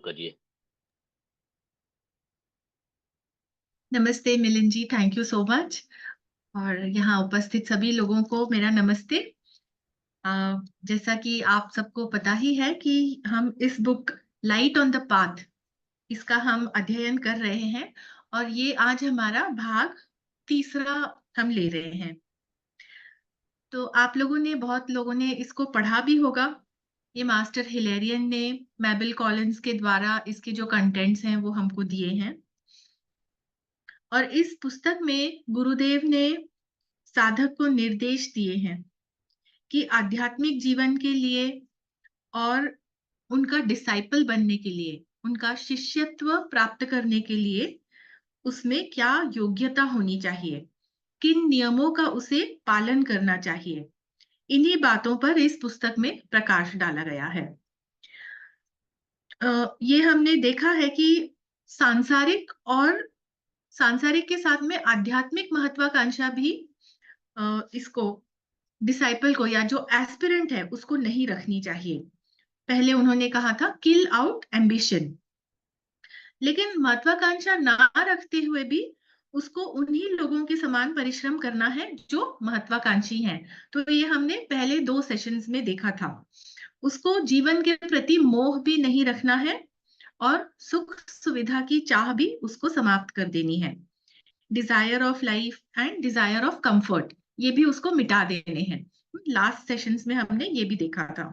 करिए। नमस्ते मिलिंद जी, thank you so much. और यहाँ उपस्थित सभी लोगों को मेरा नमस्ते। जैसा कि आप सबको पता ही है कि हम इस book light on the path इसका हम अध्ययन कर रहे हैं और ये आज हमारा भाग तीसरा हम ले रहे हैं। तो आप लोगों ने बहुत लोगों ने इसको पढ़ा भी होगा। ये मास्टर हिलेरियन ने मैबल कॉलिंस के द्वारा इसके जो कंटेंट्स हैं वो हमको दिए हैं। और इस पुस्तक में गुरुदेव ने साधक को निर्देश दिए हैं कि आध्यात्मिक जीवन के लिए और उनका डिसाइपल बनने के लिए, उनका शिष्यत्व प्राप्त करने के लिए उसमें क्या योग्यता होनी चाहिए, किन नियमों का उसे पालन करना चाहिए। इन्हीं बातों पर इस पुस्तक में प्रकाश डाला गया है। ये हमने देखा है कि सांसारिक के साथ में आध्यात्मिक महत्वाकांक्षा भी इसको डिसाइपल को या जो एस्पिरेंट है उसको नहीं रखनी चाहिए। पहले उन्होंने कहा था किल आउट एम्बिशन, लेकिन महत्वाकांक्षा ना रखते हुए भी उसको उन्हीं लोगों के समान परिश्रम करना है जो महत्वाकांक्षी हैं। तो ये हमने पहले 2 सेशंस में देखा था। उसको जीवन के प्रति मोह भी नहीं रखना है और सुख सुविधा की चाह भी उसको समाप्त कर देनी है। Desire of life and desire of comfort ये भी उसको मिटा देने हैं। लास्ट सेशंस में हमने ये भी देखा था।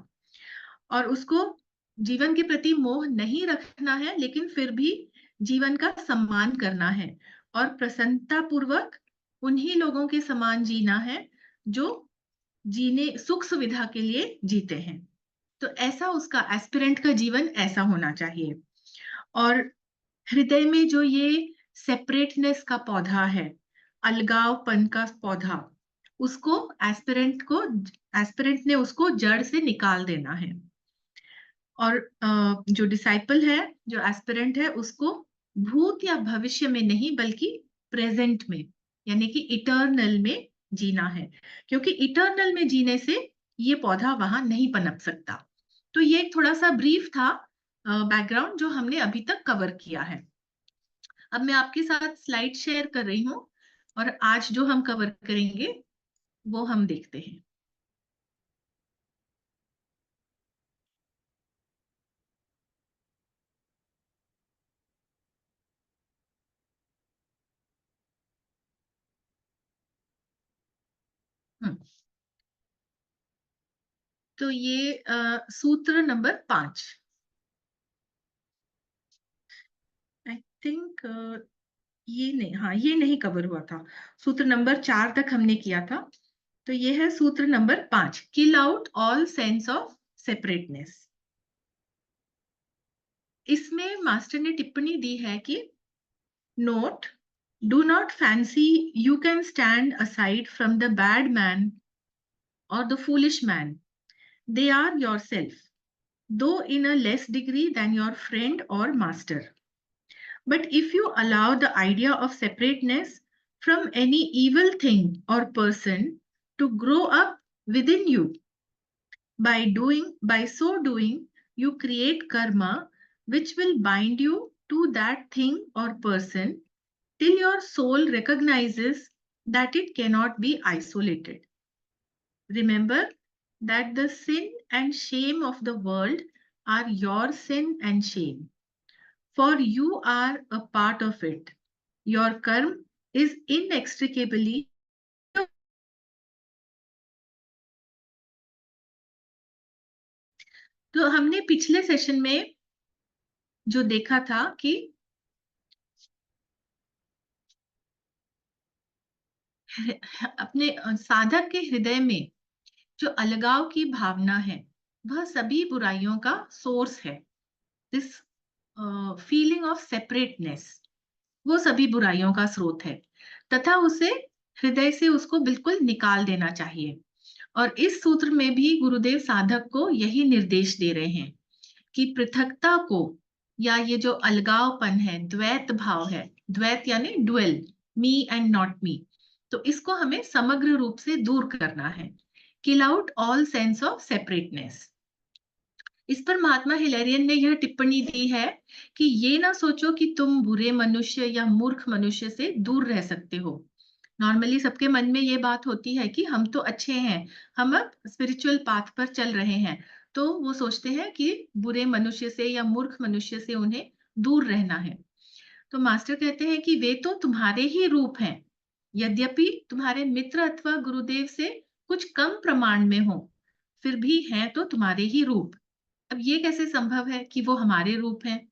और उसको जीवन के प्रति मोह नहीं रखना है, लेकिन फिर भी जीवन का सम्मान करना है और प्रसन्नता पूर्वक उन्हीं लोगों के समान जीना है जो जीने सुख सुविधा के लिए जीते हैं। तो ऐसा उसका एस्पिरेंट का जीवन ऐसा होना चाहिए। और हृदय में जो ये सेपरेटनेस का पौधा है, अलगावपन का पौधा, उसको एस्पिरेंट ने उसको जड़ से निकाल देना है। और जो डिसाइपल है, जो एस्पिरेंट है, उसको भूत या भविष्य में नहीं बल्कि प्रेजेंट में यानी कि इटर्नल में जीना है, क्योंकि इटर्नल में जीने से ये पौधा वहां नहीं पनप सकता। तो ये एक थोड़ा सा ब्रीफ था बैकग्राउंड जो हमने अभी तक कवर किया है। अब मैं आपके साथ स्लाइड शेयर कर रही हूँ और आज जो हम कवर करेंगे वो हम देखते हैं। तो ये सूत्र नंबर 5, आई थिंक ये नहीं, हाँ ये नहीं कवर हुआ था। सूत्र नंबर 4 तक हमने किया था। तो ये है सूत्र number 5, kill out all sense of separateness. इसमें मास्टर ने टिप्पणी दी है कि note, do not fancy you can stand aside from the bad man or the foolish man. They are yourself, though in a less degree than your friend or master. But if you allow the idea of separateness from any evil thing or person to grow up within you, by so doing, you create karma which will bind you to that thing or person till your soul recognizes that it cannot be isolated. Remember that the sin and shame of the world are your sin and shame, for you are a part of it. Your karma is inextricably. तो हमने पिछले session में जो देखा था कि अपने साधक के हृदय में जो अलगाव की भावना है वह सभी बुराइयों का सोर्स है। दिस फीलिंग ऑफ सेपरेटनेस वो सभी बुराइयों का स्रोत है तथा उसे हृदय से उसको बिल्कुल निकाल देना चाहिए। और इस सूत्र में भी गुरुदेव साधक को यही निर्देश दे रहे हैं कि पृथकता को या ये जो अलगावपन है, द्वैत भाव है, द्वैत यानी dual, me and not me, तो इसको हमें समग्र रूप से दूर करना है। Kill out all sense of separateness. इस पर महात्मा हिलेरियन ने यह टिप्पणी दी है कि ये ना सोचो कि तुम बुरे मनुष्य या मूर्ख मनुष्य से दूर रह सकते हो। नॉर्मली सबके मन में ये बात होती है कि हम तो अच्छे हैं, हम अब स्पिरिचुअल पाथ पर चल रहे हैं, तो वो सोचते हैं कि बुरे मनुष्य से या मूर्ख मनुष्य से उन्हें दूर रहना है। तो मास्टर कहते हैं कि वे तो तुम्हारे ही रूप हैं, यद्यपि तुम्हारे मित्र अथवा गुरुदेव से कुछ कम प्रमाण में हो, फिर भी हैं तो तुम्हारे ही रूप। अब ये कैसे संभव है कि वो हमारे रूप हैं?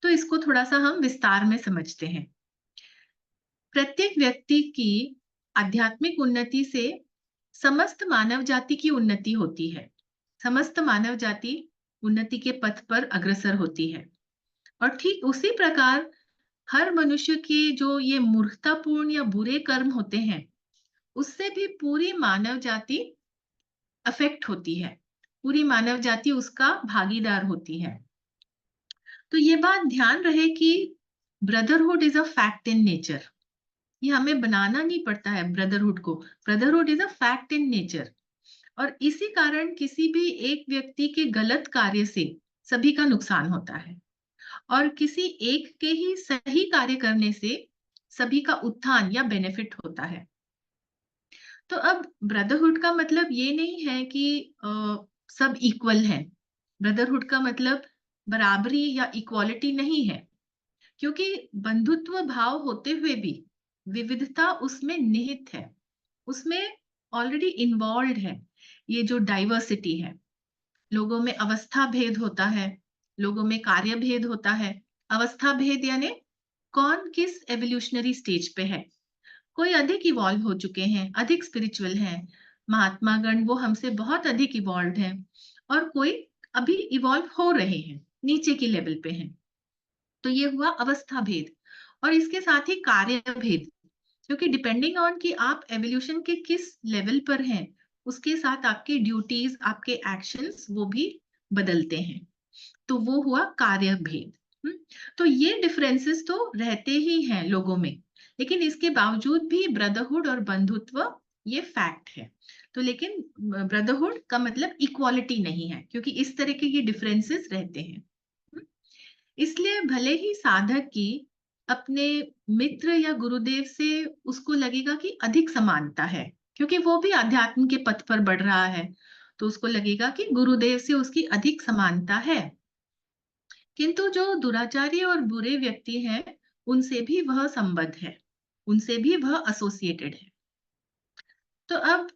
तो इसको थोड़ा-सा हम विस्तार में समझते हैं। प्रत्येक व्यक्ति की आध्यात्मिक उन्नति से समस्त मानव जाति की उन्नति होती है। समस्त मानव जाति उन्नति के पथ पर अग्रसर होती है और ठीक उसी प्रकार हर मनुष्य के जो ये मूर्खतापूर्ण या बुरे कर्म होते हैं, उससे भी पूरी मानव जाति अफेक्ट होती है। पूरी मानव जाति उसका भागीदार होती है। तो ये बात ध्यान रहे कि brotherhood is a fact in nature. ये हमें बनाना नहीं पड़ता है ब्रदरहुड को। Brotherhood is a fact in nature और इसी कारण किसी भी एक व्यक्ति के गलत कार्य से सभी का नुकसान होता है और किसी एक के ही सही कार्य करने से सभी का उत्थान या बेनिफिट होता है। तो अब ब्रदरहुड का मतलब ये नहीं है कि सब इक्वल हैं। ब्रदरहुड का मतलब बराबरी या इक्वालिटी नहीं है, क्योंकि बंधुत्व भाव होते हुए भी विविधता उसमें निहित है, उसमें ऑलरेडी इन्वॉल्व है। ये जो डाइवर्सिटी है, लोगों में अवस्था भेद होता है, लोगों में कार्य भेद होता है। अवस्था भेद यानी कौन किस एवोल्यूशनरी स्टेज पे है। कोई अधिक इवॉल्व हो चुके हैं, अधिक स्पिरिचुअल हैं, महात्मा गण वो हमसे बहुत अधिक इवॉल्व हैं और कोई अभी इवॉल्व हो रहे हैं, नीचे की लेवल पे हैं। तो ये हुआ अवस्था भेद और इसके साथ ही कार्य भेद, क्योंकि डिपेंडिंग ऑन कि आप एवोल्यूशन के किस लेवल पर हैं, उसके साथ आपकी ड्यूटीज, आपके एक्शंस वो भी बदलते हैं। तो वो हुआ कार्य भेद। तो ये डिफरेंसेस तो रहते ही हैं लोगों में, लेकिन इसके बावजूद भी ब्रदरहुड और बंधुत्व ये फैक्ट है। तो लेकिन ब्रदरहुड का मतलब इक्वालिटी नहीं है, क्योंकि इस तरह के ये डिफरेंसेस रहते हैं। इसलिए भले ही साधक की अपने मित्र या गुरुदेव से उसको लगेगा कि अधिक समानता है, क्योंकि वो भी आध्यात्म के पथ पर बढ़ रहा है, तो उसको लगेगा कि गुरुदेव से उसकी अधिक समानता है। किंतु जो दुराचारी और बुरे व्यक्ति हैं, उनसे भी वह संबद्ध है, उनसे भी वह एसोसिएटेड है। तो अब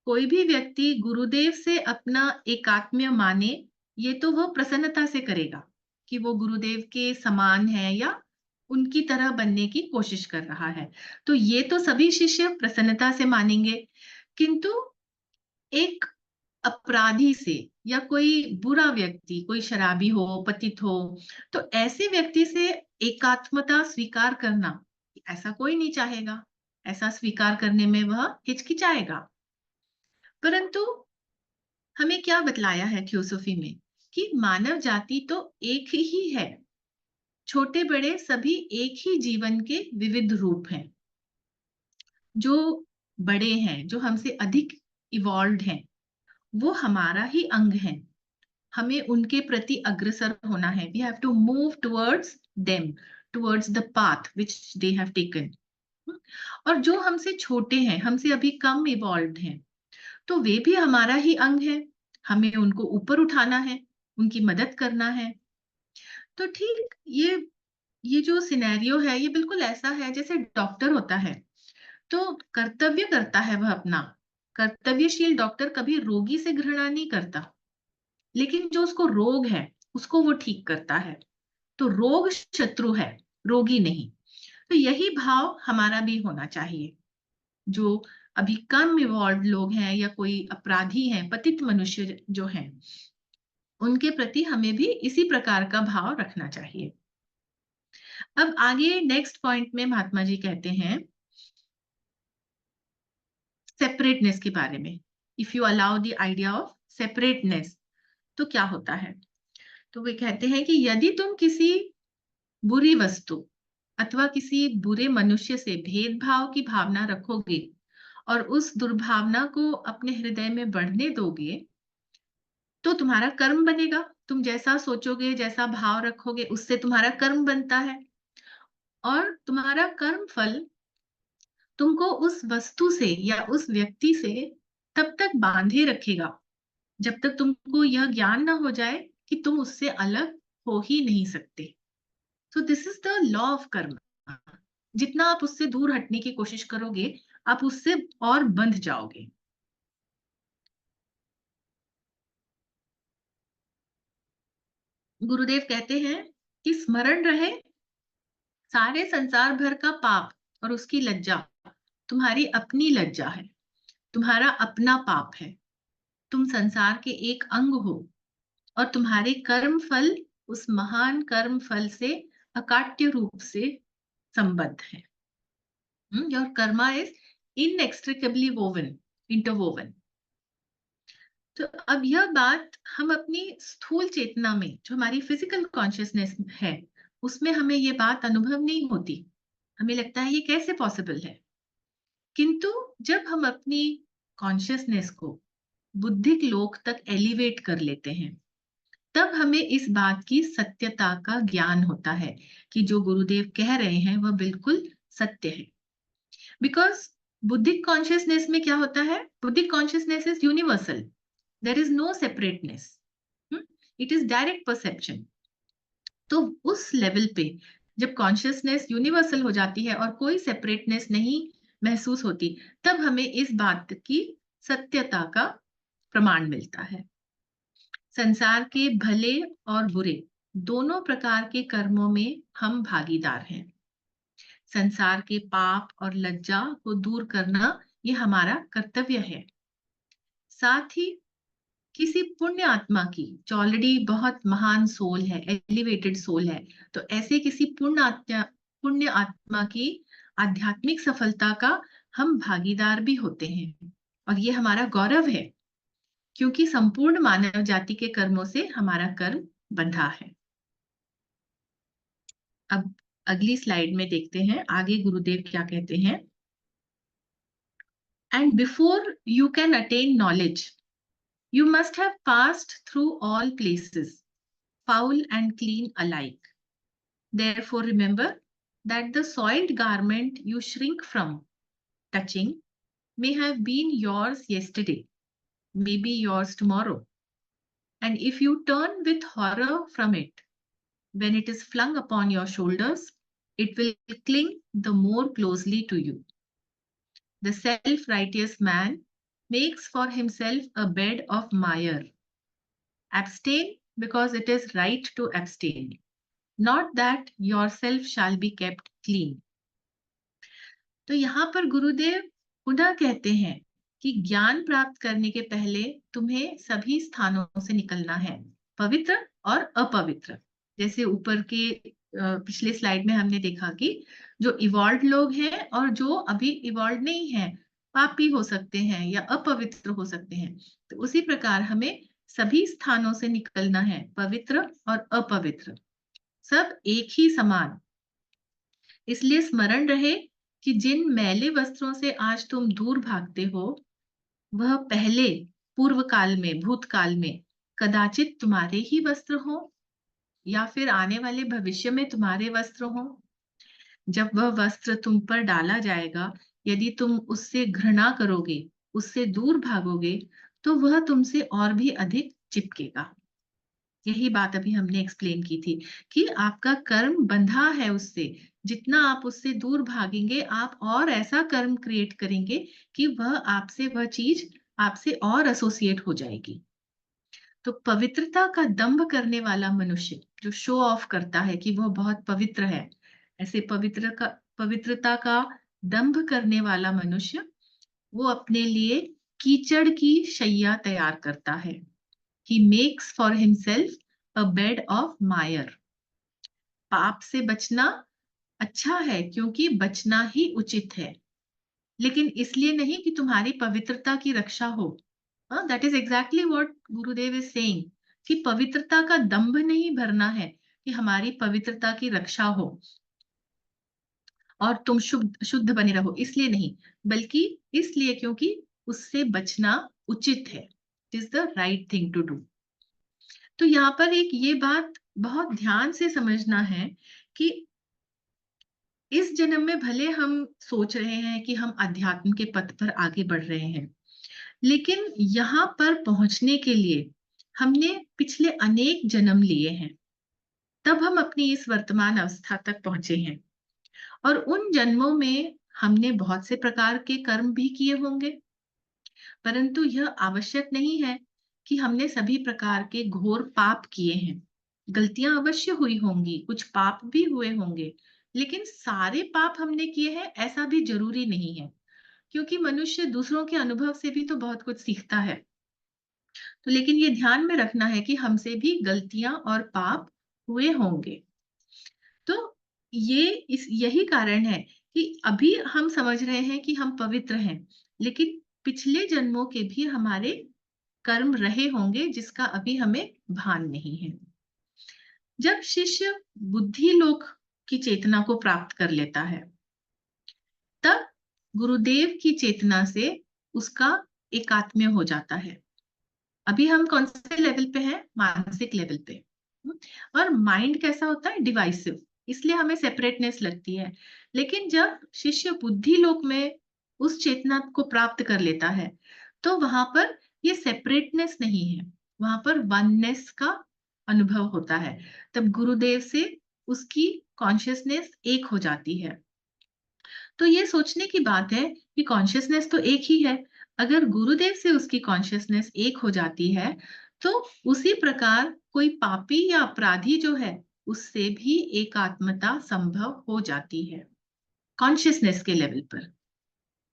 कोई भी व्यक्ति गुरुदेव से अपना एकात्म्य माने, ये तो वह प्रसन्नता से करेगा कि वो गुरुदेव के समान है या उनकी तरह बनने की कोशिश कर रहा है। तो ये तो सभी शिष्य प्रसन्नता से मानेंगे, किंतु एक अपराधी से या कोई बुरा व्यक्ति, कोई शराबी हो, पतित हो, तो ऐसे व्यक्ति से एकात्मता स्वीकार करना, ऐसा कोई नहीं चाहेगा। ऐसा स्वीकार करने में वह हिचकिचाएगा। परंतु हमें क्या बतलाया है थियोसॉफी में कि मानव जाति तो एक ही है, छोटे बड़े सभी एक ही जीवन के विविध रूप हैं। जो बड़े हैं, जो हमसे अधिक इवॉल्व्ड हैं, वो हमारा ही अंग है। हमें उनके प्रति अग्रसर होना है। We have to move towards them, towards the path which they have taken. और जो हमसे छोटे हैं, हमसे अभी कम इवॉल्व्ड हैं, तो वे भी हमारा ही अंग है। हमें उनको ऊपर उठाना है, उनकी मदद करना है। तो ठीक ये जो सिनेरियो है, ये बिल्कुल ऐसा है जैसे डॉक्टर होता है, तो कर्तव्य करता है वह अपना। कर्तव्यशील डॉक्टर कभी रोगी से घृणा नहीं करता, लेकिन जो उसको रोग है, उसको वो ठीक करता है। तो रोग शत्रु है, रोगी नहीं। तो यही भाव हमारा भी होना चाहिए। जो अभी कम इवॉल्व लोग हैं या कोई अपराधी हैं, पतित मनुष्य जो हैं, उनके प्रति हमें भी इसी प्रकार का भाव रखना चाहिए। अब आगे नेक्स्ट पॉइंट में महात्मा जी कहते हैं सेपरेटनेस के बारे में। If you allow the idea of separateness, तो क्या होता है? तो वे कहते हैं कि यदि तुम किसी बुरी वस्तु अथवा किसी बुरे मनुष्य से भेदभाव की भावना रखोगे और उस दुर्भावना को अपने हृदय में बढ़ने दोगे, तो तुम्हारा कर्म बनेगा। तुम जैसा सोचोगे, जैसा भाव रखोगे, उससे तुम्हारा कर्म बनता है। और तुम्हारा कर्म फल तुमको उस वस्तु से या उस व्यक्ति से तब तक बांधे रखेगा जब तक तुमको यह ज्ञान ना हो जाए कि तुम उससे अलग हो ही नहीं सकते। सो this is the law of कर्म। जितना आप उससे दूर हटने की कोशिश करोगे, आप उससे और बंध जाओगे। गुरुदेव कहते हैं कि स्मरण रहे, सारे संसार भर का पाप और उसकी लज्जा तुम्हारी अपनी लज्जा है, तुम्हारा अपना पाप है। तुम संसार के एक अंग हो और तुम्हारे कर्म फल उस महान कर्म फल से अकाट्य रूप से संबद्ध है। Your Karma is इनएक्सट्रिकेबली woven, interwoven. तो अब यह बात हम अपनी स्थूल चेतना में, जो हमारी फिजिकल कॉन्शियसनेस है, उसमें हमें ये बात अनुभव नहीं होती। हमें लगता है ये कैसे पॉसिबल है। किंतु जब हम अपनी कॉन्शियसनेस को बुद्धिक लोक तक एलिवेट कर लेते हैं, तब हमें इस बात की सत्यता का ज्ञान होता है कि जो गुरुदेव कह रहे हैं वह बिल्कुल सत्य है। बिकॉज बुद्धिक कॉन्शियसनेस में क्या होता है? बुद्धिक consciousness is universal, there is no separateness, it is direct perception. तो उस लेवल पे जब कॉन्शियसनेस यूनिवर्सल हो जाती है और कोई सेपरेटनेस नहीं महसूस होती, तब हमें इस बात की सत्यता का प्रमाण मिलता है। संसार के भले और बुरे दोनों प्रकार के कर्मों में हम भागीदार हैं। संसार के पाप और लज्जा को दूर करना ये हमारा कर्तव्य है। साथ ही किसी पुण्य आत्मा की, जो ऑलरेडी बहुत महान सोल है, एलिवेटेड सोल है, तो ऐसे किसी पुण्य आत्मा की आध्यात्मिक सफलता का हम भागीदार भी होते हैं। और ये हमारा गौरव है, क्योंकि संपूर्ण मानव जाति के कर्मों से हमारा कर्म बंधा है। अब अगली स्लाइड में देखते हैं आगे गुरुदेव क्या कहते हैं। And before you can attain knowledge, you must have passed through all places, foul and clean alike. Therefore, remember that the soiled garment you shrink from touching may have been yours yesterday, may be yours tomorrow. And if you turn with horror from it, when it is flung upon your shoulders, it will cling the more closely to you. The self-righteous man makes for himself a bed of mire. Abstain because it is right to abstain, not that yourself shall be kept clean. तो यहाँ पर गुरुदेव पुनः कहते हैं कि ज्ञान प्राप्त करने के पहले तुम्हें सभी स्थानों से निकलना है, पवित्र और अपवित्र। जैसे ऊपर के पिछले स्लाइड में हमने देखा कि जो इवॉल्व लोग हैं और जो अभी इवॉल्व नहीं है, पापी हो सकते हैं या अपवित्र हो सकते हैं, तो उसी प्रकार हमें सभी स्थानों से निकलना है, पवित्र और अपवित्र, सब एक ही समान। इसलिए स्मरण रहे कि जिन मैले वस्त्रों से आज तुम दूर भागते हो, वह पहले पूर्व काल में, भूतकाल में कदाचित तुम्हारे ही वस्त्र हो या फिर आने वाले भविष्य में तुम्हारे वस्त्र हो। जब वह वस्त्र तुम पर डाला जाएगा, यदि तुम उससे घृणा करोगे, उससे दूर भागोगे, तो वह तुमसे और भी अधिक चिपकेगा। यही बात अभी हमने एक्सप्लेन की थी कि आपका कर्म बंधा है उससे। जितना आप उससे दूर भागेंगे, आप और ऐसा कर्म क्रिएट करेंगे कि वह आपसे, वह चीज आपसे और एसोसिएट हो जाएगी। तो पवित्रता का दंभ करने वाला मनुष्य, जो शो ऑफ करता है कि वह बहुत पवित्र है, ऐसे पवित्रता का दंभ करने वाला मनुष्य, वो अपने लिए कीचड़ की शैया तैयार करता है। He makes for himself a bed of mire. पाप से बचना अच्छा है, क्योंकि बचना ही उचित है, लेकिन इसलिए नहीं कि तुम्हारी पवित्रता की रक्षा हो। That is exactly what Gurudev is saying, कि पवित्रता का दंभ नहीं भरना है कि हमारी पवित्रता की रक्षा हो और तुम शुद्ध शुद्ध बने रहो, इसलिए नहीं, बल्कि इसलिए क्योंकि उससे बचना उचित है। It is the right thing to do. तो यहाँ पर एक ये बात बहुत ध्यान से समझना है कि इस जन्म में भले हम सोच रहे हैं कि हम अध्यात्म के पथ पर आगे बढ़ रहे हैं, लेकिन यहाँ पर पहुंचने के लिए हमने पिछले अनेक जन्म लिए हैं, तब हम अपनी इस वर्तमान अवस्था तक पहुंचे हैं। और उन जन्मों में हमने बहुत से प्रकार के कर्म भी किए होंगे, परंतु यह आवश्यक नहीं है कि हमने सभी प्रकार के घोर पाप किए हैं। गलतियां अवश्य हुई होंगी, कुछ पाप भी हुए होंगे, लेकिन सारे पाप हमने किए हैं ऐसा भी जरूरी नहीं है, क्योंकि मनुष्य दूसरों के अनुभव से भी तो बहुत कुछ सीखता है। तो लेकिन ये ध्यान में रखना है कि हमसे भी गलतियां और पाप हुए होंगे। तो यही कारण है कि अभी हम समझ रहे हैं कि हम पवित्र हैं, लेकिन पिछले जन्मों के भी हमारे कर्म रहे होंगे जिसका अभी हमें भान नहीं है। जब शिष्य बुद्धि लोक की चेतना को प्राप्त कर लेता है, तब गुरुदेव की चेतना से उसका एकात्म्य हो जाता है। अभी हम कौन से लेवल पे हैं? मानसिक लेवल पे। और माइंड कैसा होता है? डिवाइसिव, इसलिए हमें सेपरेटनेस लगती है। लेकिन जब शिष्य बुद्धि लोक में उस चेतना को प्राप्त कर लेता है, तो वहां पर ये सेपरेटनेस नहीं है, वहां पर वननेस का अनुभव होता है। तब गुरुदेव से उसकी कॉन्शियसनेस एक हो जाती है। तो ये सोचने की बात है कि कॉन्शियसनेस तो एक ही है। अगर गुरुदेव से उसकी कॉन्शियसनेस एक हो जाती है, तो उसी प्रकार कोई पापी या अपराधी जो है, उससे भी एकात्मता संभव हो जाती है कॉन्शियसनेस के लेवल पर,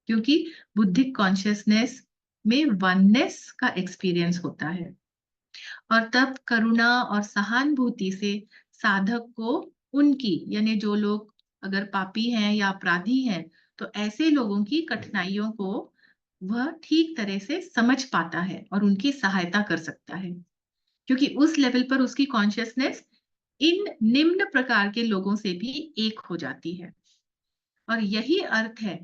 क्योंकि बुद्धिक कॉन्शियसनेस में वननेस का एक्सपीरियंस होता है। और तब करुणा और सहानुभूति से साधक को उनकी, यानी जो लोग अगर पापी हैं या अपराधी हैं, तो ऐसे लोगों की कठिनाइयों को वह ठीक तरह से समझ पाता है और उनकी सहायता कर सकता है, क्योंकि उस लेवल पर उसकी कॉन्शियसनेस इन निम्न प्रकार के लोगों से भी एक हो जाती है। और यही अर्थ है,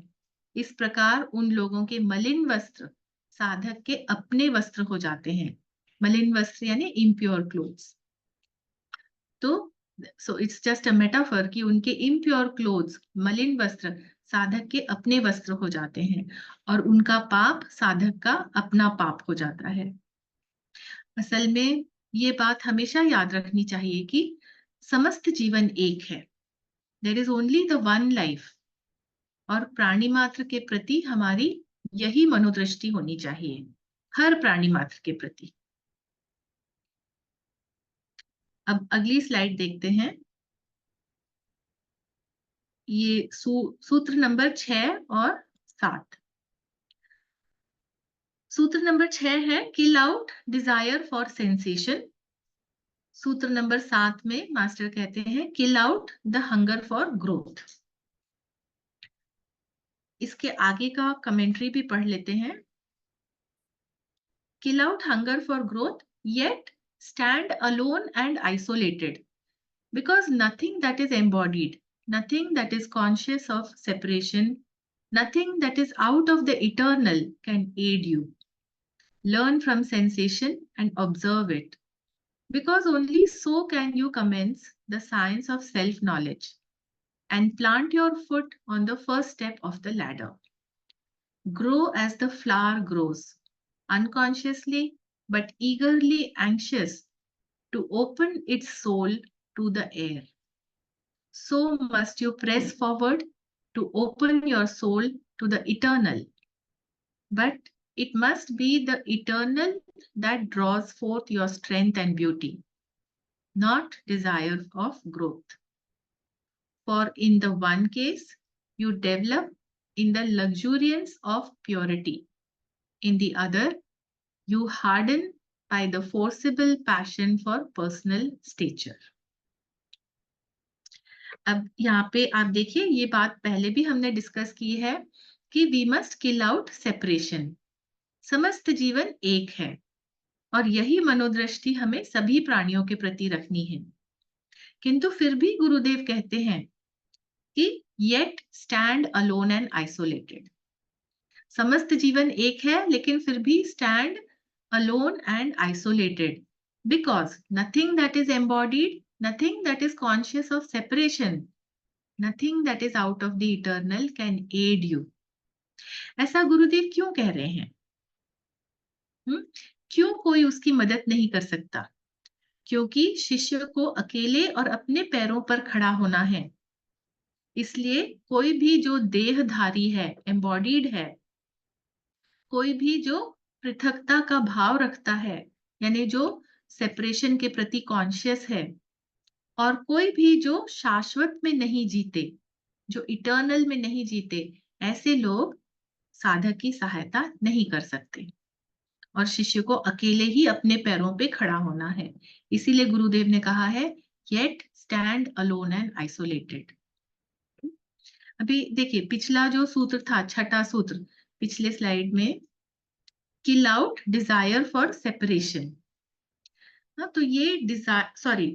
इस प्रकार उन लोगों के मलिन वस्त्र साधक के अपने वस्त्र हो जाते हैं। मलिन वस्त्र यानी इम्प्योर क्लोथ्स। तो so it's just a metaphor कि उनके इम्प्योर क्लोथ्स, मलिन वस्त्र साधक के अपने वस्त्र हो जाते हैं, और उनका पाप साधक का अपना पाप हो जाता है। असल में ये बात हमेशा याद रखनी चाहिए कि समस्त जीवन एक है। There is only the one life. और प्राणी मात्र के प्रति हमारी यही मनोदृष्टि होनी चाहिए, हर प्राणी मात्र के प्रति। अब अगली स्लाइड देखते हैं। ये सूत्र नंबर 6 और 7। सूत्र नंबर 6 है kill out desire for sensation. सूत्र नंबर 7 में मास्टर कहते हैं kill out the hunger for growth. इसके आगे का कमेंट्री भी पढ़ लेते हैं। Kill out hunger for growth, yet stand alone and isolated, because nothing that is embodied, nothing that is conscious of separation, nothing that is out of the eternal can aid you. Learn from sensation and observe it, because only so can you commence the science of self-knowledge and plant your foot on the first step of the ladder. Grow as the flower grows, unconsciously but eagerly anxious to open its soul to the air. So must you press forward to open your soul to the eternal. But it must be the eternal that draws forth your strength and beauty, not desire of growth. For in the one case, you develop in the luxuriance of purity. In the other, you harden by the forcible passion for personal stature. अब यहाँ पे आप देखिए, ये बात पहले भी हमने डिस्कस की है कि we must kill out separation. समस्त जीवन एक है, और यही मनोदृष्टि हमें सभी प्राणियों के प्रति रखनी है। किंतु फिर भी गुरुदेव कहते हैं कि yet stand alone and isolated। समस्त जीवन एक है, लेकिन फिर भी stand alone and isolated, Because nothing that is embodied, nothing that is conscious of separation, nothing that is out of the eternal can aid you. ऐसा गुरुदेव क्यों कह रहे हैं? क्यों कोई उसकी मदद नहीं कर सकता? क्योंकि शिष्य को अकेले और अपने पैरों पर खड़ा होना है। इसलिए कोई भी जो देहधारी है, एम्बॉडीड है, कोई भी जो पृथकता का भाव रखता है, यानी जो सेपरेशन के प्रति कॉन्शियस है, और कोई भी जो शाश्वत में नहीं जीते, जो इटर्नल में नहीं जीते, ऐसे लोग साधक की सहायता नहीं कर सकते और शिष्य को अकेले ही अपने पैरों पे खड़ा होना है। इसीलिए गुरुदेव ने कहा है, yet stand alone and isolated. अभी देखिए, पिछला जो सूत्र था, छठा सूत्र, पिछले स्लाइड में, kill out desire for separation. तो ये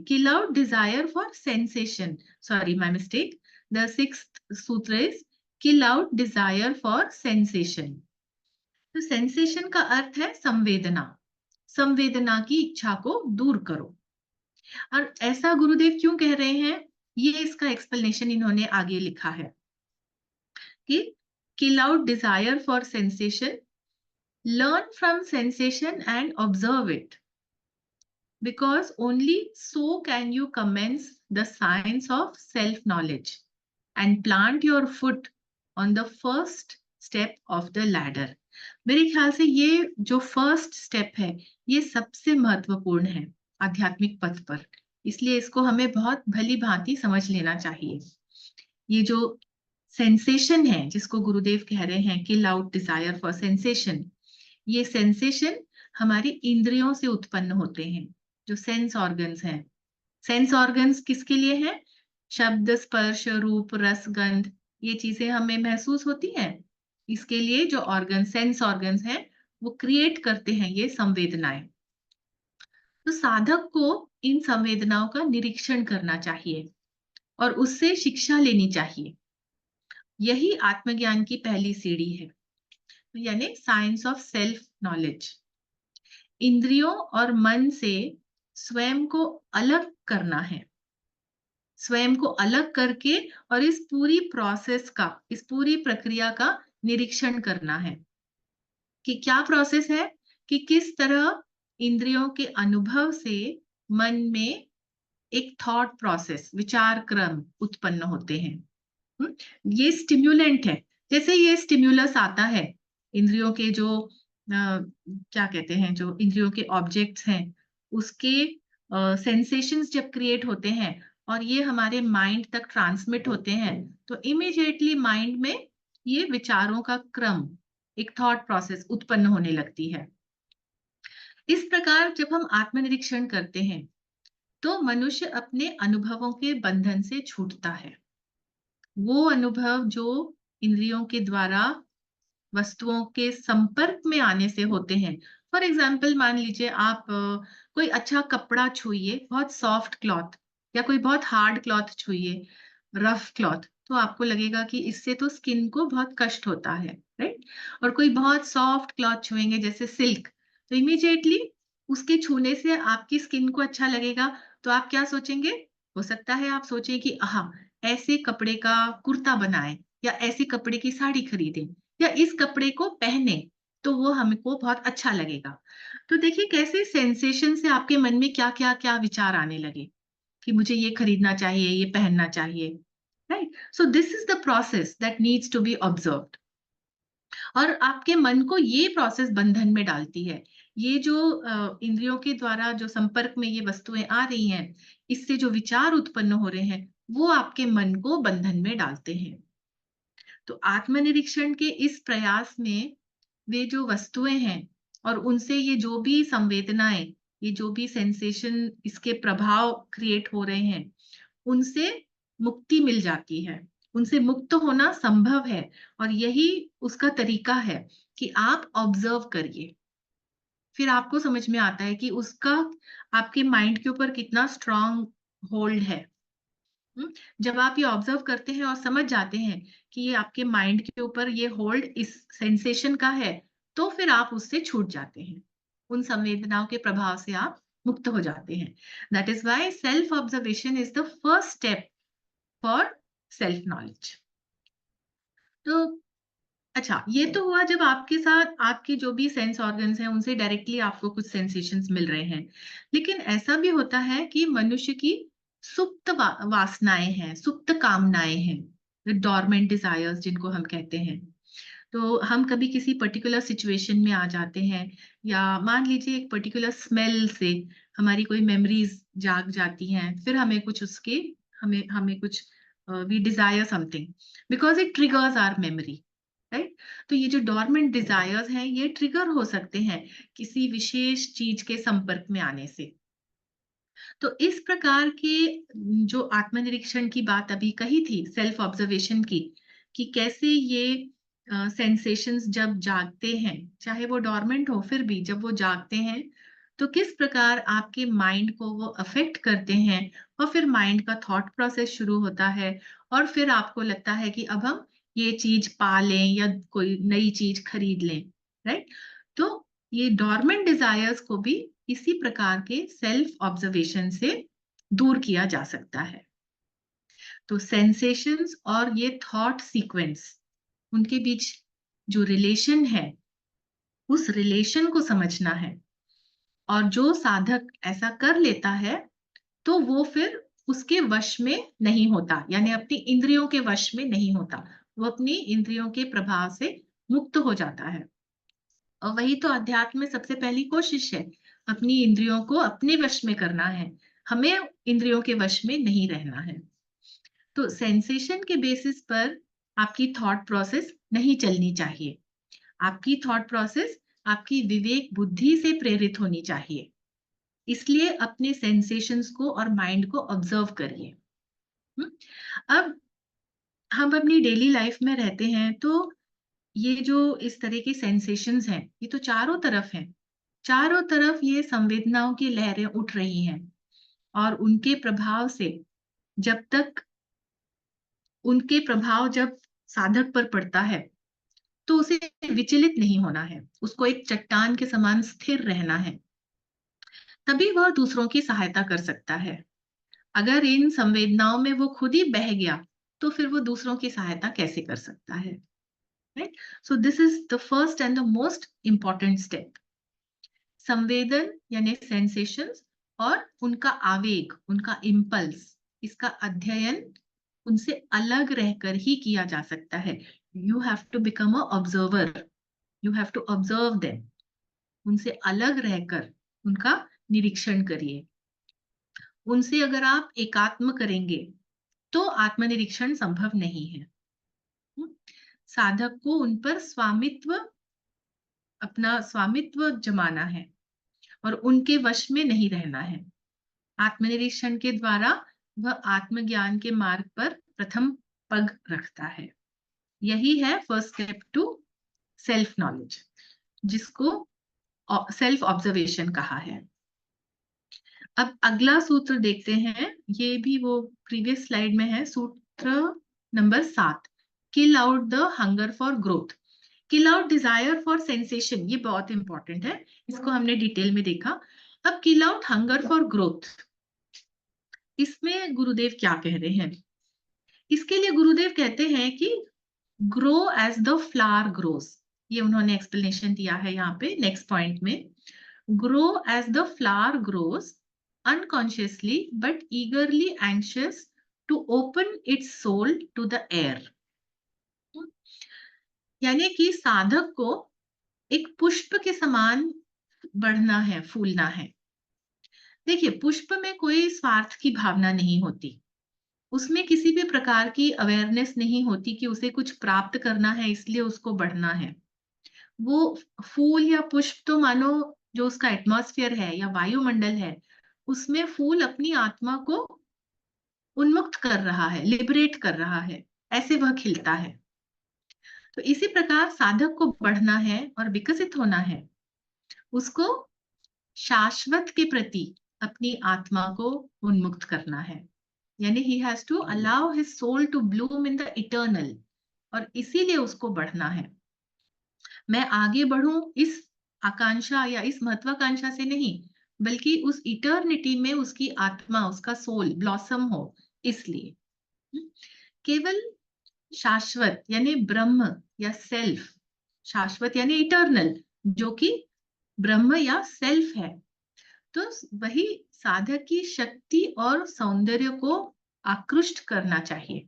kill out desire for sensation, sorry my mistake, the sixth सूत्र is kill out desire for sensation. तो सेंसेशन का अर्थ है संवेदना, संवेदना की इच्छा को दूर करो। और ऐसा गुरुदेव क्यों कह रहे हैं, ये इसका एक्सप्लेनेशन इन्होंने आगे लिखा है कि kill out desire for sensation, learn from sensation and observe it, because only so can you commence the science of self knowledge and plant your foot on the first step of the ladder. मेरे ख्याल से ये जो first step है, ये सबसे महत्वपूर्ण है आध्यात्मिक पथ पर, इसलिए इसको हमें बहुत भली भांति समझ लेना चाहिए। ये जो सेंसेशन है, जिसको गुरुदेव कह रहे हैं kill out desire for sensation, ये सेंसेशन हमारी इंद्रियों से उत्पन्न होते हैं, जो सेंस ऑर्गन्स हैं। सेंस ऑर्गन्स किसके लिए हैं? शब्द, स्पर्श, रूप, रस, गंध, ये चीजें हमें महसूस होती हैं। इसके लिए जो ऑर्गन, सेंस ऑर्गन्स हैं, वो क्रिएट करते हैं ये संवेदनाएं। तो साधक को इन संवेदनाओं का निरीक्षण करना चाहिए और उससे शिक्षा लेनी चाहिए। यही आत्मज्ञान की पहली सीढ़ी है, यानी साइंस ऑफ सेल्फ नॉलेज। इंद्रियों और मन से स्वयं को अलग करना है, स्वयं को अलग करके और इस पूरी प्रोसेस का, इस पूरी प्रक्रिया का निरीक्षण करना है कि क्या प्रोसेस है, कि किस तरह इंद्रियों के अनुभव से मन में एक थॉट प्रोसेस, विचार क्रम उत्पन्न होते हैं। ये स्टिम्युलेंट है। जैसे ये स्टिम्युलस आता है, इंद्रियों के जो क्या कहते हैं, जो इंद्रियों के ऑब्जेक्ट्स हैं, उसके सेंसेशंस जब क्रिएट होते हैं और ये हमारे माइंड तक ट्रांसमिट होते हैं, तो इमीडिएटली माइंड में ये विचारों का क्रम, एक थॉट प्रोसेस उत्पन्न होने लगती है। इस प्रकार जब हम आत्मनिरीक्षण करते हैं, तो मनुष्य अपने अनुभवों के बंधन से छूटता है। वो अनुभव जो इंद्रियों के द्वारा वस्तुओं के संपर्क में आने से होते हैं। फॉर एग्जाम्पल, मान लीजिए आप कोई अच्छा कपड़ा छुइए, बहुत सॉफ्ट क्लॉथ, या कोई बहुत हार्ड क्लॉथ छुइए, रफ क्लॉथ, तो आपको लगेगा कि इससे तो स्किन को बहुत कष्ट होता है, राइट? और कोई बहुत सॉफ्ट क्लॉथ छुएंगे जैसे सिल्क, तो इमीडिएटली उसके छूने से आपकी स्किन को अच्छा लगेगा। तो आप क्या सोचेंगे? हो सकता है आप सोचें कि ऐसे कपड़े का कुर्ता बनाएं, या ऐसे कपड़े की साड़ी खरीदें, या इस कपड़े को पहने, तो वो हमको बहुत अच्छा लगेगा। तो देखिए कैसे सेंसेशन से आपके मन में क्या क्या क्या विचार आने लगे कि मुझे ये खरीदना चाहिए, ये पहनना चाहिए, right? So this is the process that needs to be observed. और आपके मन को ये प्रोसेस बंधन में डालती है। ये जो इंद्रियों के द्वारा जो संपर्क में ये वस्तुएं आ रही हैं, इससे जो विचार उत्पन्न हो रहे हैं, वो आपके मन को बंधन में डालते हैं। तो आत्मनिरीक्षण के इस प्रयास में वे जो वस्तुएं हैं और उनसे ये जो भी संवेदनाएं, ये जो भी सेंसेशन, इसके प्रभाव क्रिएट हो रहे हैं, उनसे मुक्ति मिल जाती है, उनसे मुक्त होना संभव है। और यही उसका तरीका है कि आप ऑब्जर्व करिए, फिर आपको समझ में आता है कि उसका आपके माइंड के ऊपर कितना स्ट्रांग होल्ड है। जब आप ये ऑब्जर्व करते हैं और समझ जाते हैं कि ये आपके माइंड के ऊपर ये होल्ड इस सेंसेशन का है, तो फिर आप उससे छूट जाते हैं, उन संवेदनाओं के प्रभाव से आप मुक्त हो जाते हैं। That is why self observation is the first step for self knowledge. तो अच्छा, ये तो हुआ जब आपके साथ आपके जो भी सेंस ऑर्गन्स हैं उनसे डायरेक्टली आपको कुछ सेंसेशंस मिल रहे हैं। लेकिन ऐसा भी होता है कि मनुष्य की सुप्त वासनाएं हैं, सुप्त कामनाएं हैं, डोरमेंट डिजायर्स जिनको हम कहते हैं। तो हम कभी किसी पर्टिकुलर सिचुएशन में आ जाते हैं, या मान लीजिए एक पर्टिकुलर स्मेल से हमारी कोई मेमोरीज जाग जाती हैं, फिर हमें कुछ उसके हमें हमें कुछ we desire something because it triggers our memory, right? तो ये जो डोरमेंट डिजायर्स हैं ये ट्रिगर हो सकते हैं किसी विशेष चीज के संपर्क में आने से। तो इस प्रकार के जो आत्मनिरीक्षण की बात अभी कही थी, सेल्फ ऑब्जर्वेशन की, कि कैसे ये सेंसेशंस जब जागते हैं, चाहे वो डोरमेंट हो, फिर भी जब वो जागते हैं तो किस प्रकार आपके माइंड को वो अफेक्ट करते हैं, और फिर माइंड का थॉट प्रोसेस शुरू होता है, और फिर आपको लगता है कि अब हम ये चीज पा लें या कोई नई चीज खरीद लें, राइट? तो ये डोरमेंट डिजायर्स को भी इसी प्रकार के सेल्फ ऑब्जर्वेशन से दूर किया जा सकता है। तो सेंसेशंस और ये थॉट सीक्वेंस, उनके बीच जो रिलेशन है, उस रिलेशन को समझना है। और जो साधक ऐसा कर लेता है तो वो फिर उसके वश में नहीं होता, यानी अपनी इंद्रियों के वश में नहीं होता, वो अपनी इंद्रियों के प्रभाव से मुक्त हो जाता है। और वही तो अध्यात्म में सबसे पहली कोशिश है, अपनी इंद्रियों को अपने वश में करना है, हमें इंद्रियों के वश में नहीं रहना है। तो सेंसेशन के बेसिस पर आपकी थॉट प्रोसेस नहीं चलनी चाहिए। आपकी थॉट प्रोसेस आपकी विवेक बुद्धि से प्रेरित होनी चाहिए। इसलिए अपने सेंसेशंस को और माइंड को ऑब्जर्व करिए। हम्म? अब हम अपनी डेली लाइफ में रहते हैं, तो ये जो इस तरह के सेंसेशंस हैं ये तो चारों तरफ हैं। चारों तरफ ये संवेदनाओं की लहरें उठ रही हैं, और जब तक उनके प्रभाव जब साधक पर पड़ता है तो उसे विचलित नहीं होना है, उसको एक चट्टान के समान स्थिर रहना है। तभी वह दूसरों की सहायता कर सकता है। अगर इन संवेदनाओं में वो खुद ही बह गया तो फिर वो दूसरों की सहायता कैसे कर सकता है, right? So this is the first and the most important step. संवेदन यानी सेंसेशंस और उनका आवेग, उनका इम्पल्स, इसका अध्ययन उनसे अलग रहकर ही किया जा सकता है। You have to become a observer, you have to observe them. उनसे अलग रहकर उनका निरीक्षण करिए। उनसे अगर आप एकात्म करेंगे तो आत्मनिरीक्षण संभव नहीं है। हम्म? साधक को उन पर अपना स्वामित्व जमाना है और उनके वश में नहीं रहना है। आत्मनिरीक्षण के द्वारा वह आत्मज्ञान के मार्ग पर प्रथम पग रखता है। यही है first step to self knowledge, जिसको सेल्फ ऑब्जर्वेशन कहा है। अब अगला सूत्र देखते हैं, ये भी वो प्रीवियस स्लाइड में है, सूत्र number 7। Kill out the hunger for growth, kill out desire for sensation, ये बहुत इंपॉर्टेंट है, इसको हमने डिटेल में देखा। अब किल आउट हंगर फॉर ग्रोथ, इसमें गुरुदेव क्या कह रहे हैं? इसके लिए गुरुदेव कहते हैं कि grow as the flower grows, ये उन्होंने एक्सप्लेनेशन दिया है यहाँ पे नेक्स्ट पॉइंट में। Grow as the flower grows unconsciously but eagerly anxious to open its soul to the air। यानी कि साधक को एक पुष्प के समान बढ़ना है, फूलना है। देखिए, पुष्प में कोई स्वार्थ की भावना नहीं होती, उसमें किसी भी प्रकार की अवेयरनेस नहीं होती कि उसे कुछ प्राप्त करना है इसलिए उसको बढ़ना है। वो फूल या पुष्प तो मानो जो उसका एटमॉस्फेयर है या वायुमंडल है, उसमें फूल अपनी आत्मा को उन्मुक्त कर रहा है, लिबरेट कर रहा है, ऐसे वह खिलता है। तो इसी प्रकार साधक को बढ़ना है और विकसित होना है, उसको शाश्वत के प्रति अपनी आत्मा को उन्मुक्त करना है, यानी he has to allow his soul to bloom in the eternal, और इसीलिए उसको बढ़ना है। मैं आगे बढ़ूं इस आकांक्षा या इस महत्वाकांक्षा से नहीं, बल्कि उस इटर्निटी में उसकी आत्मा, उसका सोल ब्लॉसम हो, इसलिए। केवल शाश्वत यानी ब्रह्म या सेल्फ, शाश्वत यानी इटर्नल, जो कि ब्रह्म या सेल्फ है, तो वही साधक की शक्ति और सौंदर्य को आकृष्ट करना चाहिए।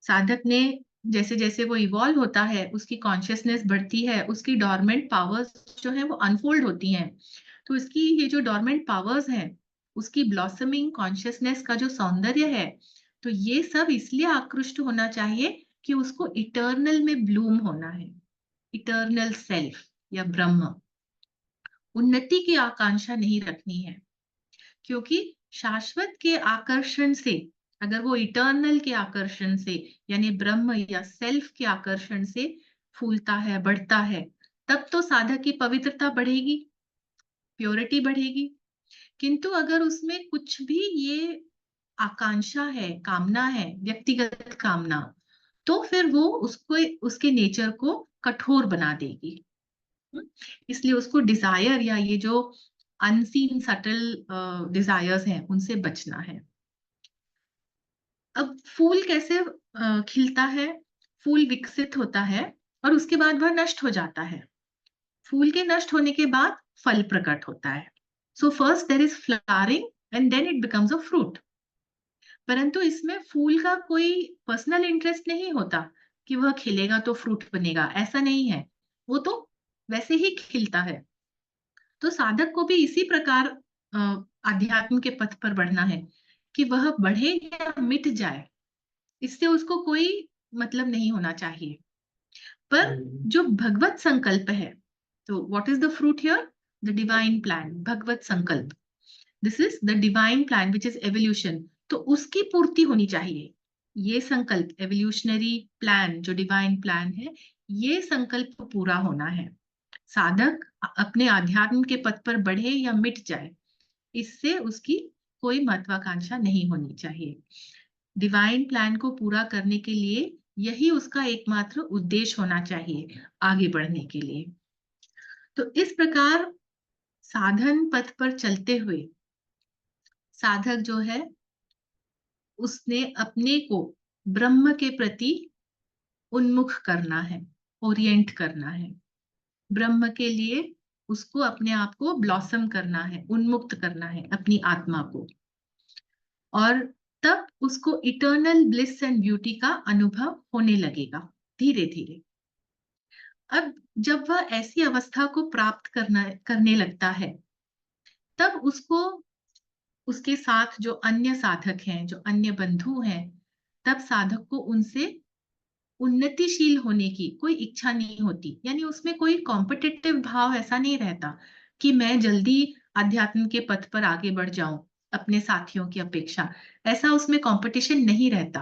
साधक ने जैसे जैसे वो इवॉल्व होता है, उसकी कॉन्शियसनेस बढ़ती है, उसकी डॉर्मेंट पावर्स जो है वो अनफोल्ड होती हैं। तो इसकी ये जो डॉर्मेंट पावर्स हैं, उसकी ब्लॉसमिंग कॉन्शियसनेस का जो सौंदर्य है, तो ये सब इसलिए आकृष्ट होना चाहिए कि उसको इटर्नल में ब्लूम होना है, इटर्नल सेल्फ या ब्रह्म। उन्नति की आकांक्षा नहीं रखनी है, क्योंकि शाश्वत के आकर्षण से, अगर वो इटर्नल के आकर्षण से यानी ब्रह्म या सेल्फ के आकर्षण से फूलता है, बढ़ता है, तब तो साधक की पवित्रता बढ़ेगी, प्योरिटी बढ़ेगी। किंतु अगर उसमें कुछ भी ये आकांक्षा है, कामना है, व्यक्तिगत कामना, तो फिर वो उसको, उसके नेचर को कठोर बना देगी। इसलिए उसको डिजायर या ये जो अनसीन सटल डिजायर्स हैं, उनसे बचना है। अब फूल कैसे खिलता है? फूल विकसित होता है और उसके बाद वह नष्ट हो जाता है। फूल के नष्ट होने के बाद फल प्रकट होता है। So first there is flowering and then it becomes a fruit. परंतु इसमें फूल का कोई पर्सनल इंटरेस्ट नहीं होता कि वह खिलेगा तो फ्रूट बनेगा, ऐसा नहीं है। वो तो वैसे ही खिलता है। तो साधक को भी इसी प्रकार आध्यात्म के पथ पर बढ़ना है कि वह बढ़े या मिट जाए, इससे उसको कोई मतलब नहीं होना चाहिए। पर जो भगवत संकल्प है, तो what is the fruit here? The divine plan, भगवत संकल्प। This is the divine plan which is evolution. तो उसकी पूर्ति होनी चाहिए। ये संकल्प, एवोल्यूशनरी प्लान जो डिवाइन प्लान है, ये संकल्प पूरा होना है। साधक अपने आध्यात्म के पथ पर बढ़े या मिट जाए, इससे उसकी कोई महत्वाकांक्षा नहीं होनी चाहिए। डिवाइन प्लान को पूरा करने के लिए यही उसका एकमात्र उद्देश्य होना चाहिए, आगे बढ़ने के लिए। तो इस प्रकार साधन पथ पर चलते हुए साधक जो है, उसने अपने को ब्रह्म के प्रति उन्मुख करना है, ओरिएंट करना है। ब्रह्म के लिए उसको अपने आप को ब्लॉसम करना है, उन्मुक्त करना है अपनी आत्मा को, और तब उसको इटर्नल ब्लिस एंड ब्यूटी का अनुभव होने लगेगा धीरे धीरे। अब जब वह ऐसी अवस्था को प्राप्त करने लगता है, तब उसको, उसके साथ जो अन्य साधक हैं, जो अन्य बंधु हैं, तब साधक को उनसे उन्नतिशील होने की कोई इच्छा नहीं होती। यानी उसमें कोई कॉम्पिटिटिव भाव ऐसा नहीं रहता कि मैं जल्दी अध्यात्म के पथ पर आगे बढ़ जाऊं अपने साथियों की अपेक्षा। ऐसा उसमें कंपटीशन नहीं रहता,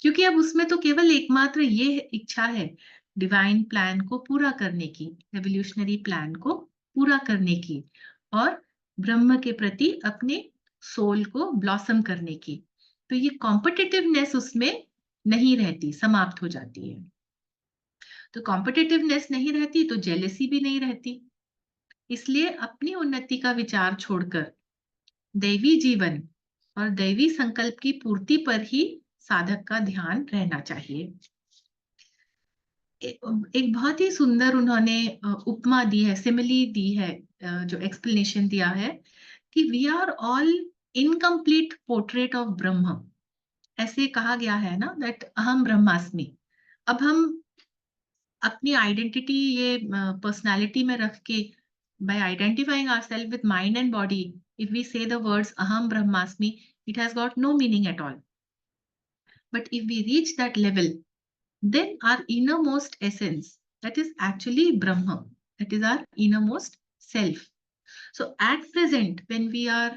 क्योंकि अब उसमें तो केवल एकमात्र ये इच्छा है, डिवाइन प्लान को पूरा करने की, रेवोल्यूशनरी प्लान को पूरा करने की, और ब्रह्म के प्रति अपने सोल को ब्लॉसम करने की। तो ये कॉम्पिटिटिवनेस उसमें नहीं रहती, समाप्त हो जाती है। तो कॉम्पिटिटिवनेस नहीं रहती तो जेलेसी भी नहीं रहती। इसलिए अपनी उन्नति का विचार छोड़कर दैवी जीवन और दैवी संकल्प की पूर्ति पर ही साधक का ध्यान रहना चाहिए। एक बहुत ही सुंदर उन्होंने उपमा दी है, सिमिली दी है, जो एक्सप्लेनेशन दिया है कि we are all incomplete portrait of Brahm. ऐसे कहा गया है ना, दैट अहम ब्रह्मास्मि। अब हम अपनी आइडेंटिटी, ये पर्सनालिटी में रख के, by identifying ourselves with mind and body, if we say the words aham brahmasmi, it has got no meaning at all. But if we reach that level, then our innermost essence, that is actually Brahma, that is our innermost self. So at present, when we are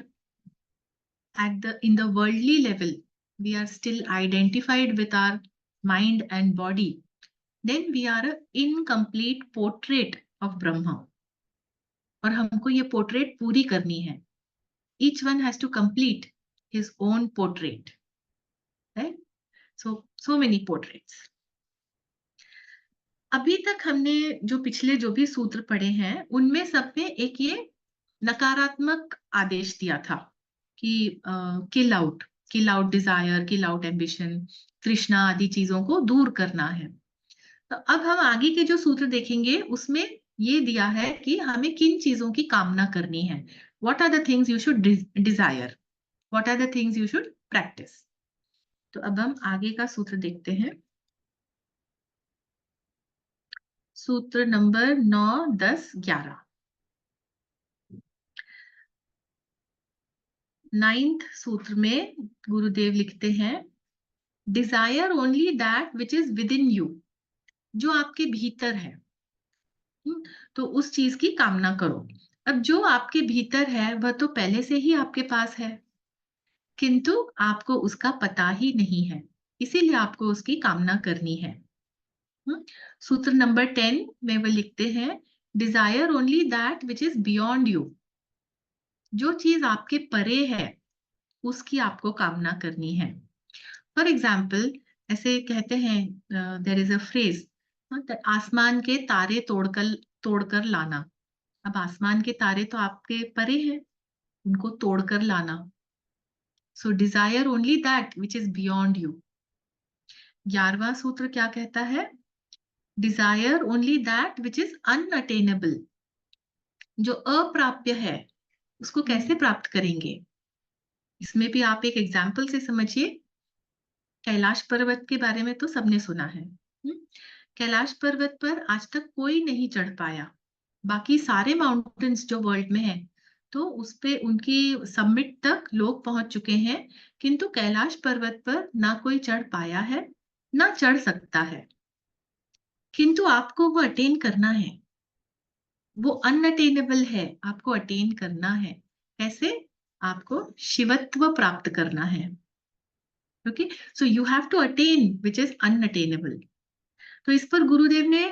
at the in the worldly level, we are still identified with our mind and body, then we are an incomplete portrait of Brahma. और हमको ये portrait पूरी करनी है। Each one has to complete his own portrait, right? So many portraits. अभी तक हमने जो पिछले जो भी सूत्र पढ़े हैं, उनमें सब में एक ये नकारात्मक आदेश दिया था कि किल आउट डिजायर, किल आउट एम्बिशन, तृष्णा आदि चीजों को दूर करना है। तो अब हम आगे के जो सूत्र देखेंगे उसमें ये दिया है कि हमें किन चीजों की कामना करनी है। What are the things you should desire, what are the things you should practice. तो अब हम आगे का सूत्र देखते हैं। सूत्र नंबर 9, 10, 11। 9th सूत्र में गुरुदेव लिखते हैं, desire only that which is within you, जो आपके भीतर है। तो उस चीज की कामना करो। अब जो आपके भीतर है वह तो पहले से ही आपके पास है, किंतु आपको उसका पता ही नहीं है, इसीलिए आपको उसकी कामना करनी है। सूत्र नंबर 10 में वो लिखते हैं, desire only that which is beyond you, जो चीज आपके परे है उसकी आपको कामना करनी है। फॉर एग्जाम्पल, ऐसे कहते हैं, देयर इज अ फ्रेज, आसमान के तारे तोड़कर तोड़कर लाना। अब आसमान के तारे तो आपके परे हैं, उनको तोड़कर लाना। So desire only that which is beyond you. 11वां सूत्र क्या कहता है, desire only that which is unattainable, जो अप्राप्य है उसको कैसे प्राप्त करेंगे। इसमें भी आप एक एग्जाम्पल से समझिए। कैलाश पर्वत के बारे में तो सबने सुना है। कैलाश पर्वत पर आज तक कोई नहीं चढ़ पाया। बाकी सारे माउंटेन्स जो वर्ल्ड में है तो उस पे उनकी समिट तक लोग पहुंच चुके हैं, किंतु कैलाश पर्वत पर ना कोई चढ़ पाया है ना चढ़ सकता है। किंतु आपको वो अटेन करना है, वो अनअटेनेबल है, आपको अटेन करना है। कैसे? आपको शिवत्व प्राप्त करना है। Okay, so you have to attain which is unattainable. तो इस पर गुरुदेव ने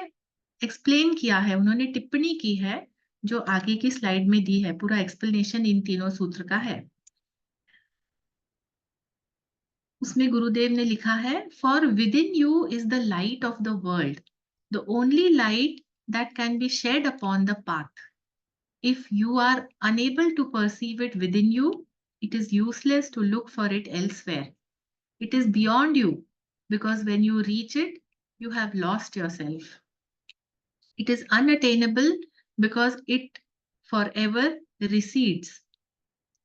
एक्सप्लेन किया है, उन्होंने टिप्पणी की है जो आगे की स्लाइड में दी है। पूरा एक्सप्लेनेशन इन तीनों सूत्र का है। उसमें गुरुदेव ने लिखा है, for within you is the light of the world, the only light that can be shed upon the path. If you are unable to perceive it within you, it is useless to look for it elsewhere. It is beyond you, because when you reach it, you have lost yourself. It is unattainable because it forever recedes.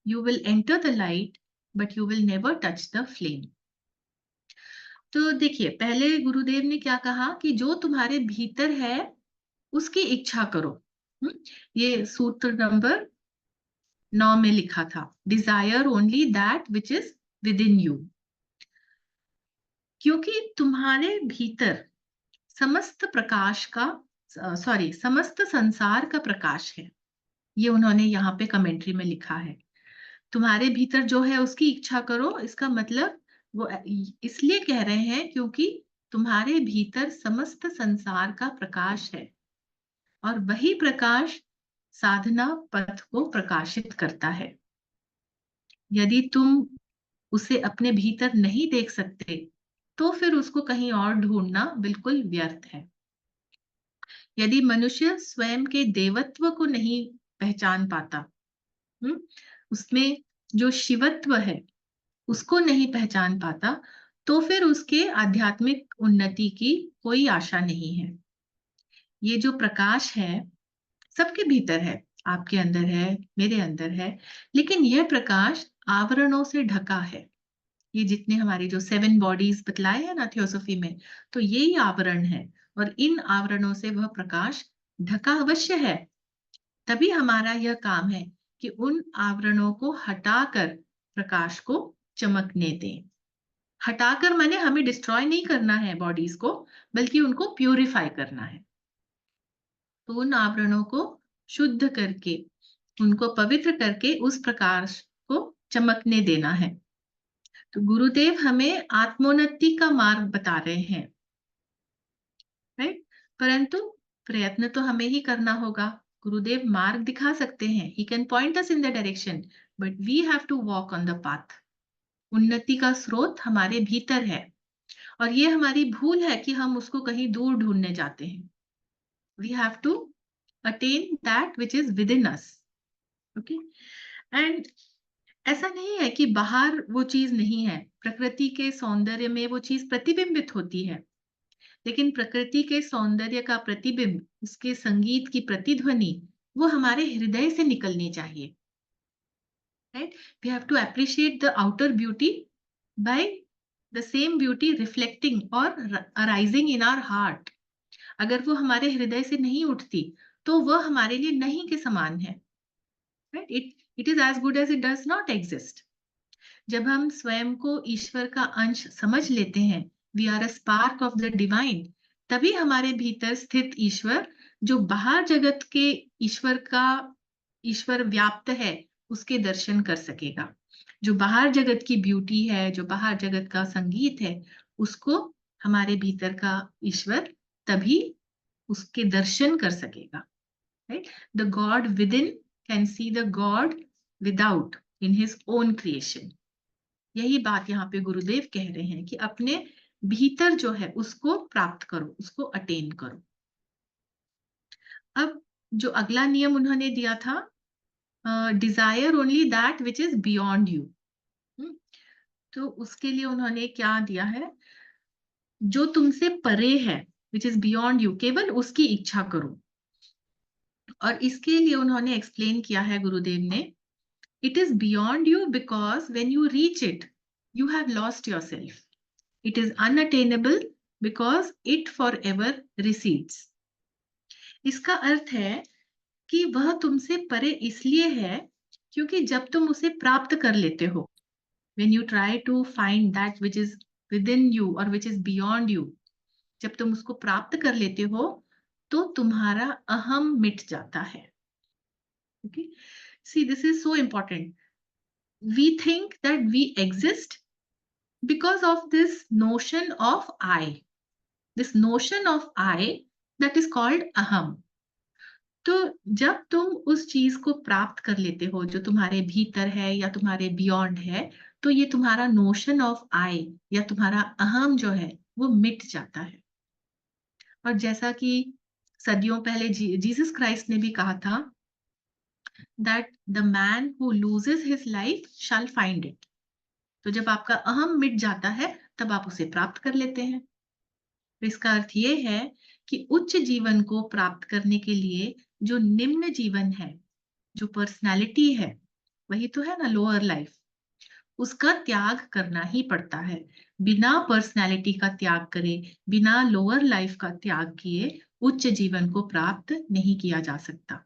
You will enter the light, but you will never touch the flame. तो देखिए, पहले गुरुदेव ने क्या कहा कि जो तुम्हारे भीतर है उसकी इच्छा करो। ये सूत्र नंबर 9 में लिखा था, desire only that which is within you. क्योंकि तुम्हारे भीतर समस्त प्रकाश का, समस्त संसार का प्रकाश है। ये उन्होंने यहाँ पे कमेंट्री में लिखा है। तुम्हारे भीतर जो है उसकी इच्छा करो, इसका मतलब वो इसलिए कह रहे हैं क्योंकि तुम्हारे भीतर समस्त संसार का प्रकाश है और वही प्रकाश साधना पथ को प्रकाशित करता है। यदि तुम उसे अपने भीतर नहीं देख सकते तो फिर उसको कहीं और ढूंढना बिल्कुल व्यर्थ है। यदि मनुष्य स्वयं के देवत्व को नहीं पहचान पाता, उसमें जो शिवत्व है उसको नहीं पहचान पाता, तो फिर उसके आध्यात्मिक उन्नति की कोई आशा नहीं है। ये जो प्रकाश है सबके भीतर है, आपके अंदर है, मेरे अंदर है, लेकिन यह प्रकाश आवरणों से ढका है। ये जितने हमारी जो 7 बॉडीज बतलाए हैं ना थियोसॉफी में, तो यही आवरण है और इन आवरणों से वह प्रकाश ढका अवश्य है। तभी हमारा यह काम है कि उन आवरणों को हटाकर प्रकाश को चमकने दें। हटाकर माने हमें डिस्ट्रॉय नहीं करना है बॉडीज को, बल्कि उनको प्यूरिफाई करना है। तो उन आवरणों को शुद्ध करके, उनको पवित्र करके उस प्रकाश को चमकने देना है। तो गुरुदेव हमें आत्मोन्नति का मार्ग बता रहे हैं, राइट? परंतु प्रयत्न तो हमें ही करना होगा। गुरुदेव मार्ग दिखा सकते हैं, he can point us in the direction, but we have to walk on the path. उन्नति का स्रोत हमारे भीतर है और ये हमारी भूल है कि हम उसको कहीं दूर ढूंढने जाते हैं। We have to attain that which is within us. Okay. And ऐसा नहीं है कि बाहर वो चीज नहीं है, प्रकृति के सौंदर्य में वो चीज प्रतिबिंबित होती है, लेकिन प्रकृति के सौंदर्य का प्रतिबिंब, उसके संगीत की प्रतिध्वनि, वो हमारे हृदय से निकलनी चाहिए, right? We have to appreciate the outer beauty by the same beauty reflecting और अराइजिंग इन आवर हार्ट। अगर वो हमारे हृदय से नहीं उठती, तो वह हमारे लिए नहीं के समान है, right? It is as good as it does not exist. जब हम स्वयं को ईश्वर का अंश समझ लेते हैं, we are a spark of the divine, तभी हमारे भीतर स्थित ईश्वर, जो बाहर जगत के ईश्वर का ईश्वर व्याप्त है, उसके दर्शन कर सकेगा। जो बाहर जगत की ब्यूटी है, जो बाहर जगत का संगीत है, उसको हमारे भीतर का ईश्वर तभी उसके दर्शन कर सकेगा, right? The God with in can see the God without in his own creation. यही बात यहाँ पे गुरुदेव कह रहे हैं कि अपने भीतर जो है उसको प्राप्त करो, उसको अटेन करो। अब जो अगला नियम उन्होंने दिया था, desire only that which is beyond you. तो उसके लिए उन्होंने क्या दिया है, जो तुमसे परे है, विच इज बियॉन्ड यू, केवल उसकी इच्छा करो। और इसके लिए उन्होंने एक्सप्लेन किया है गुरुदेव ने, it is beyond you because when you reach it, you have lost your self. It is unattainable because it forever recedes. इसका अर्थ है कि वह तुमसे परे इसलिए है क्योंकि जब तुम उसे प्राप्त कर लेते हो, when you try to find that which is within you or which is beyond you, जब तुम उसको प्राप्त कर लेते हो, तो तुम्हारा अहम मिट जाता है। Okay? See, this is so important. We think that we exist because of this notion of I. This notion of I that is called aham. तो जब तुम उस चीज को प्राप्त कर लेते हो जो तुम्हारे भीतर है या तुम्हारे बियॉन्ड है, तो ये तुम्हारा नोशन ऑफ आई या तुम्हारा अहम जो है वो मिट जाता है। और जैसा कि सदियों पहले जीसस क्राइस्ट ने भी कहा था, that the man who loses his life shell find it. तो जब आपका अहम मिट जाता है, तब आप उसे प्राप्त कर लेते हैं। तो इसका अर्थ ये है कि उच्च जीवन को प्राप्त करने के लिए जो निम्न जीवन है, जो पर्सनालिटी है, वही तो है ना लोअर लाइफ, उसका त्याग करना ही पड़ता है। बिना पर्सनालिटी का त्याग करे, बिना लोअर लाइफ का त्याग किए उच्च जीवन को प्राप्त नहीं किया जा सकता।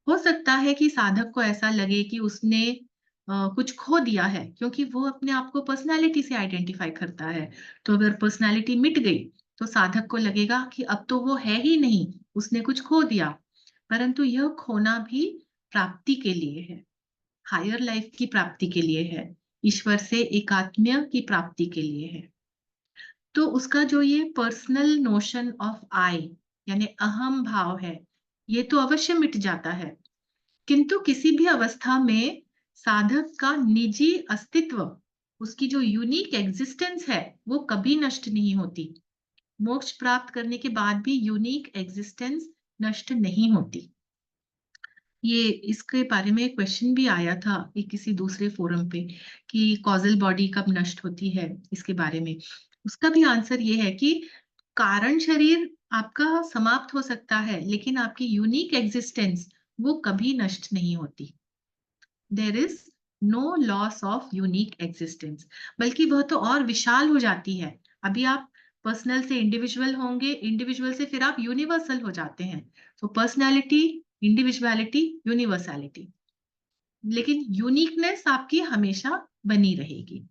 हो सकता है कि साधक को ऐसा लगे कि उसने कुछ खो दिया है, क्योंकि वो अपने आप को पर्सनालिटी से आइडेंटिफाई करता है। तो अगर पर्सनालिटी मिट गई, तो साधक को लगेगा कि अब तो वो है ही नहीं, उसने कुछ खो दिया। परंतु यह खोना भी प्राप्ति के लिए है, हायर लाइफ की प्राप्ति के लिए है, ईश्वर से एकात्म्य की प्राप्ति के लिए है। तो उसका जो ये पर्सनल नोशन ऑफ आई यानी अहम भाव है, ये तो अवश्य मिट जाता है। किंतु किसी भी अवस्था में साधक का निजी अस्तित्व, उसकी जो यूनिक एग्जिस्टेंस है, वो कभी नष्ट नहीं होती। मोक्ष प्राप्त करने के बाद भी यूनिक एग्जिस्टेंस नष्ट नहीं होती। ये इसके बारे में क्वेश्चन भी आया था एक किसी दूसरे फोरम पे कि कॉजल बॉडी कब नष्ट होती है, इसके बारे में उसका भी आंसर ये है कि कारण शरीर आपका समाप्त हो सकता है, लेकिन आपकी यूनिक एग्जिस्टेंस वो कभी नष्ट नहीं होती। There is no loss of unique existence, बल्कि वह तो और विशाल हो जाती है। अभी आप पर्सनल से इंडिविजुअल होंगे, इंडिविजुअल से फिर आप यूनिवर्सल हो जाते हैं। तो पर्सनैलिटी, इंडिविजुअलिटी, यूनिवर्सैलिटी, लेकिन यूनिकनेस आपकी हमेशा बनी रहेगी।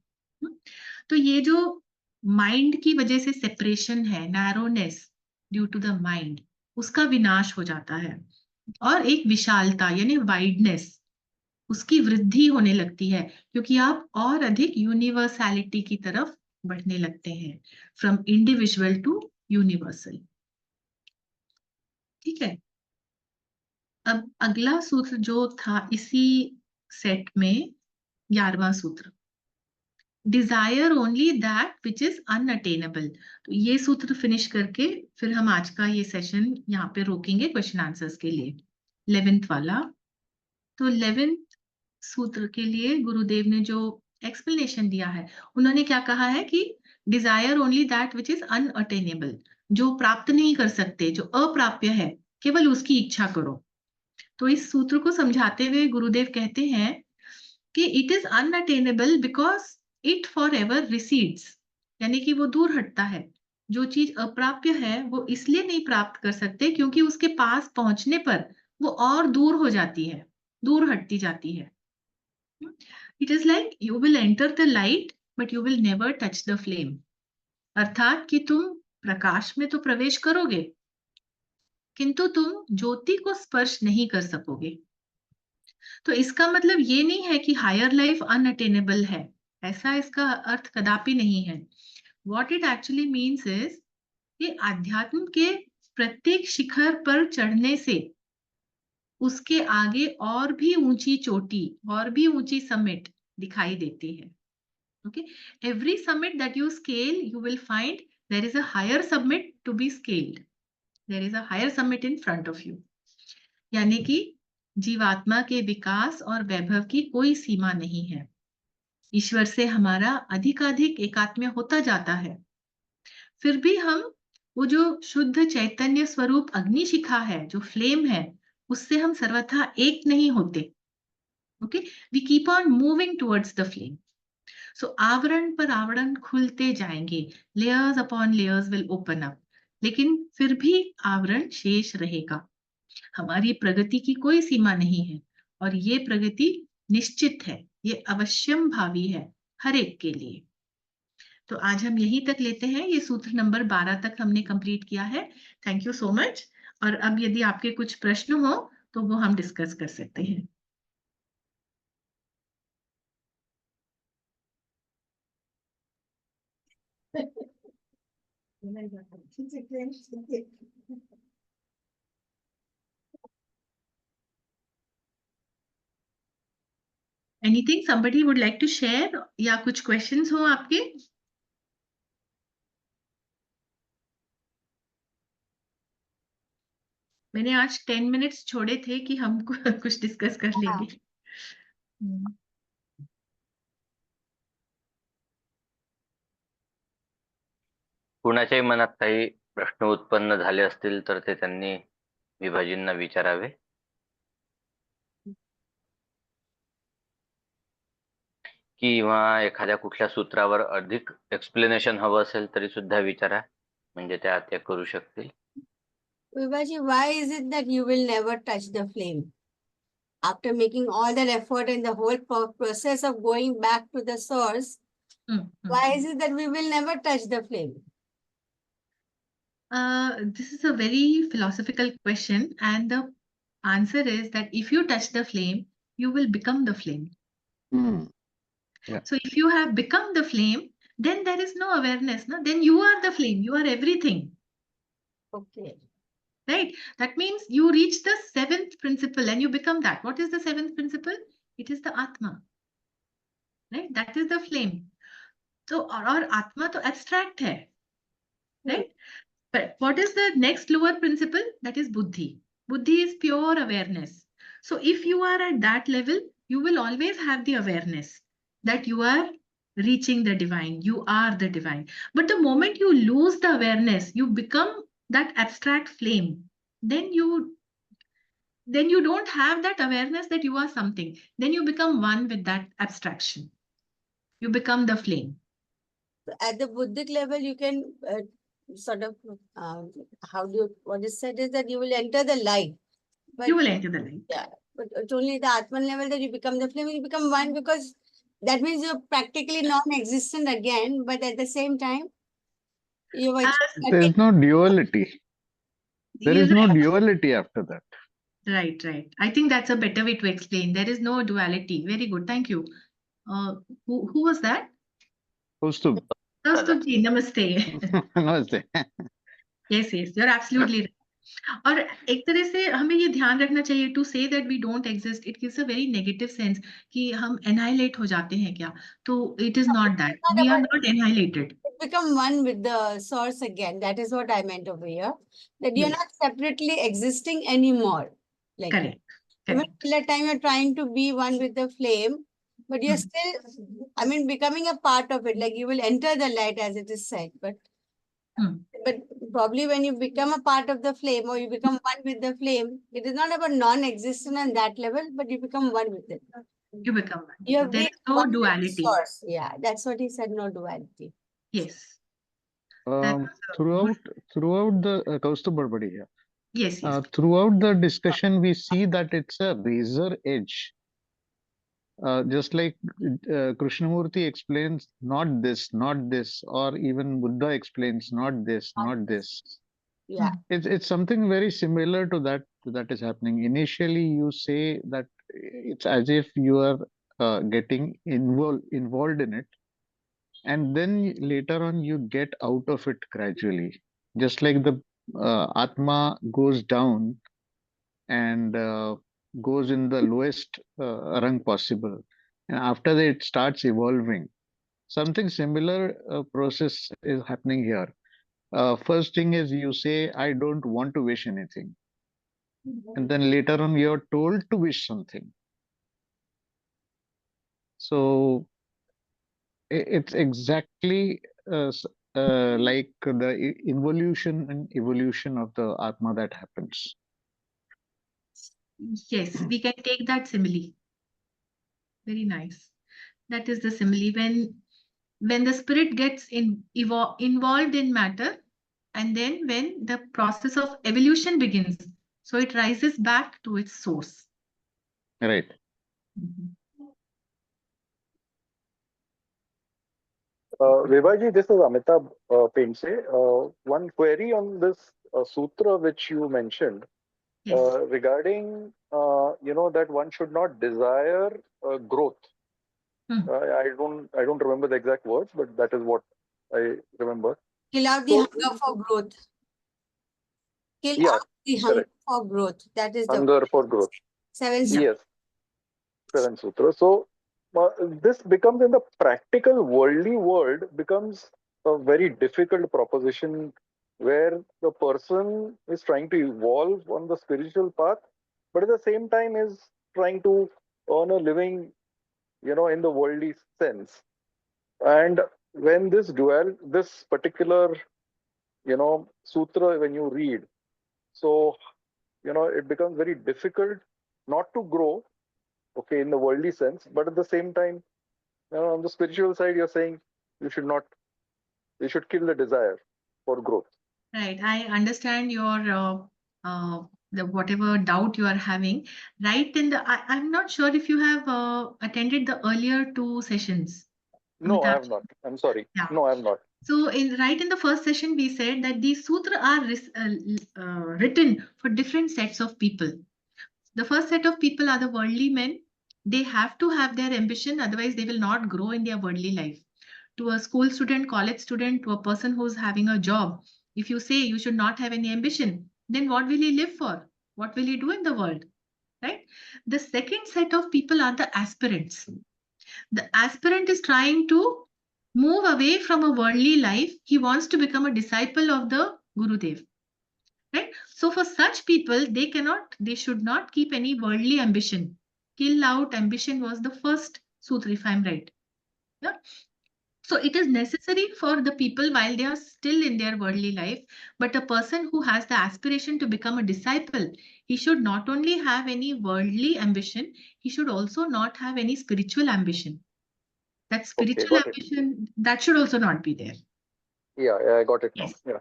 तो ये जो माइंड की वजह से सेपरेशन है, narrowness due to the mind, उसका विनाश हो जाता है और एक विशालता यानी वाइडनेस, उसकी वृद्धि होने लगती है, क्योंकि आप और अधिक यूनिवर्सैलिटी की तरफ बढ़ने लगते हैं, फ्रॉम इंडिविजुअल टू यूनिवर्सल। ठीक है। अब अगला सूत्र जो था इसी सेट में, 11वां सूत्र, desire only that which is unattainable. तो ये सूत्र फिनिश करके फिर हम आज का ये सेशन यहाँ पे रोकेंगे क्वेश्चन आंसर्स के लिए। 11th वाला। तो 11th सूत्र के लिए गुरुदेव ने जो एक्सप्लेनेशन दिया है, उन्होंने क्या कहा है कि desire only that which is unattainable, जो प्राप्त नहीं कर सकते, जो अप्राप्य है, केवल उसकी इच्छा करो। तो इस सूत्र को समझाते हुए गुरुदेव कहते हैं कि it is unattainable because it for ever recedes, यानी कि वो दूर हटता है। जो चीज अप्राप्य है वो इसलिए नहीं प्राप्त कर सकते क्योंकि उसके पास पहुंचने पर वो और दूर हो जाती है, दूर हटती जाती है। It is like you will enter the light but you will never touch the flame, अर्थात कि तुम प्रकाश में तो प्रवेश करोगे किंतु तुम ज्योति को स्पर्श नहीं कर सकोगे। तो इसका मतलब ये नहीं है कि हायर लाइफ अनअटेनेबल है, ऐसा इसका अर्थ कदापि नहीं है। What it actually means is कि आध्यात्म के प्रत्येक शिखर पर चढ़ने से उसके आगे और भी ऊंची चोटी, और भी ऊंची समिट दिखाई देती है। Okay, every summit that you scale you will find there is a higher summit to be scaled, there is a higher summit in front of you. यानी कि जीवात्मा के विकास और वैभव की कोई सीमा नहीं है। ईश्वर से हमारा अधिकाधिक एकात्म्य होता जाता है, फिर भी हम वो जो शुद्ध चैतन्य स्वरूप अग्निशिखा है, जो फ्लेम है, उससे हम सर्वथा एक नहीं होते। Okay, we keep on moving towards the flame. So आवरण पर आवरण खुलते जाएंगे, layers upon layers will open up, लेकिन फिर भी आवरण शेष रहेगा। हमारी प्रगति की कोई सीमा नहीं है और ये प्रगति निश्चित है, ये अवश्यम भावी है हर एक के लिए। तो आज हम यहीं तक लेते हैं, ये सूत्र नंबर 12 तक हमने कंप्लीट किया है। Thank you so much. और अब यदि आपके कुछ प्रश्न हो तो वो हम डिस्कस कर सकते हैं। Anything somebody would like to share, या कुछ क्वेश्चंस हो आपके? मैंने आज 10 मिनट्स छोड़े थे कि हम कुछ डिस्कस कर लेंगे। कुणाच्याही मनात काही प्रश्न उत्पन्न झाले असतील तर ते त्यांनी विभाजींना विचारावे. किंवा एखाद्या कुठल्या सूत्रावर अधिक एक्सप्लेनेशन हवं असेल तरी सुद्धा विचारा, म्हणजे ते करू शकतील. Vibhaji, why is it that you will never touch the flame? After making all that effort and the whole process of going back to the source, why is it that we will never touch the flame? This is a very philosophical question, and the answer is that if you touch the flame, you will become the flame. Yeah. So if you have become the flame, then there is no awareness. No? Then you are the flame. You are everything. Okay. Right? That means you reach the 7th principle and you become that. What is the 7th principle? It is the Atma. Right? That is the flame. So, और आत्मा तो abstract है. Right? But what is the next lower principle? That is buddhi. Buddhi is pure awareness. So if you are at that level, you will always have the awareness that you are reaching the divine. You are the divine. But the moment you lose the awareness, you become that abstract flame. Then you don't have that awareness that you are something. Then you become one with that abstraction. You become the flame. So at the Buddhic level, you can sort of, what is said is that you will enter the light. But, you will enter the light. Yeah, but it's only the Atman level that you become the flame, you become one, because that means you're practically non-existent again, but at the same time, you are. There is no duality. There is no duality after that. Right. I think that's a better way to explain. There is no duality. Very good. Thank you. Who was that? Kaustubh. Kaustubh ji, namaste. Namaste. Yes, you're absolutely right. और एक तरह से हमें ये ध्यान रखना चाहिए, to say that we don't exist, it gives a very negative sense कि हम एनाइलेट हो जाते हैं क्या, तो it is not that, we are not annihilated. Become one with the source again. That is what I meant over here. That you're not separately existing anymore. Like Correct. even Correct. till the time you're trying to be one with the flame, but you're still, I mean, becoming a part of it. Like you will enter the light, as it is said, but probably when you become a part of the flame or you become one with the flame, it is not about non-existence on that level, but you become one with it. You become one. You have There been is no one with the duality. source. Yeah, that's what he said, no duality. Yes. That's Throughout the Kaustubh Barbadi here. yes. Yes. Throughout the discussion, we see that it's a razor edge. Just like Krishnamurti explains, not this, or even Buddha explains, not this, not this. Yeah. It's something very similar to that is happening. Initially, you say that it's as if you are getting involved in it, and then later on you get out of it gradually. Just like the Atma goes down and goes in the lowest rung possible, and after that it starts evolving. Something similar process is happening here. First thing is you say, I don't want to wish anything. And then later on, you're told to wish something. So it's exactly like the involution and evolution of the Atma that happens. Yes, we can take that simile. Very nice. That is the simile. When the spirit gets involved in matter, and then when the process of evolution begins, so it rises back to its source. Right. Vibhaji, this is Amitabh Painse. One query on this sutra which you mentioned regarding, that one should not desire growth. I don't remember the exact words, but that is what I remember. Kill out the hunger for growth. Kill out the hunger for growth. That is the hunger for growth. 7 Sutra. Yes. 7 Sutra. So this becomes, in the practical worldly world, becomes a very difficult proposition where the person is trying to evolve on the spiritual path, but at the same time is trying to earn a living, in the worldly sense. And when this particular, sutra, when you read, so, it becomes very difficult not to grow, okay, in the worldly sense, but at the same time, on the spiritual side, you're saying you should kill the desire for growth. Right. I understand your the whatever doubt you are having. Right in the I'm not sure if you have attended the earlier 2 sessions. No, I have not. I'm sorry. Yeah. No, I have not. So in the first session, we said that these sutras are written for different sets of people. The first set of people are the worldly men. They have to have their ambition, otherwise they will not grow in their worldly life. To a school student, college student, to a person who's having a job, if you say you should not have any ambition, then what will he live for? What will he do in the world? Right? The second set of people are the aspirants. The aspirant is trying to move away from a worldly life. He wants to become a disciple of the Gurudev. Right? So for such people, they should not keep any worldly ambition. Kill out ambition was the first sutra, if I'm right. Yeah. So it is necessary for the people while they are still in their worldly life, but a person who has the aspiration to become a disciple, he should not only have any worldly ambition, he should also not have any spiritual ambition. That spiritual ambition, that should also not be there. Yeah, I got it now. Yes. Yeah.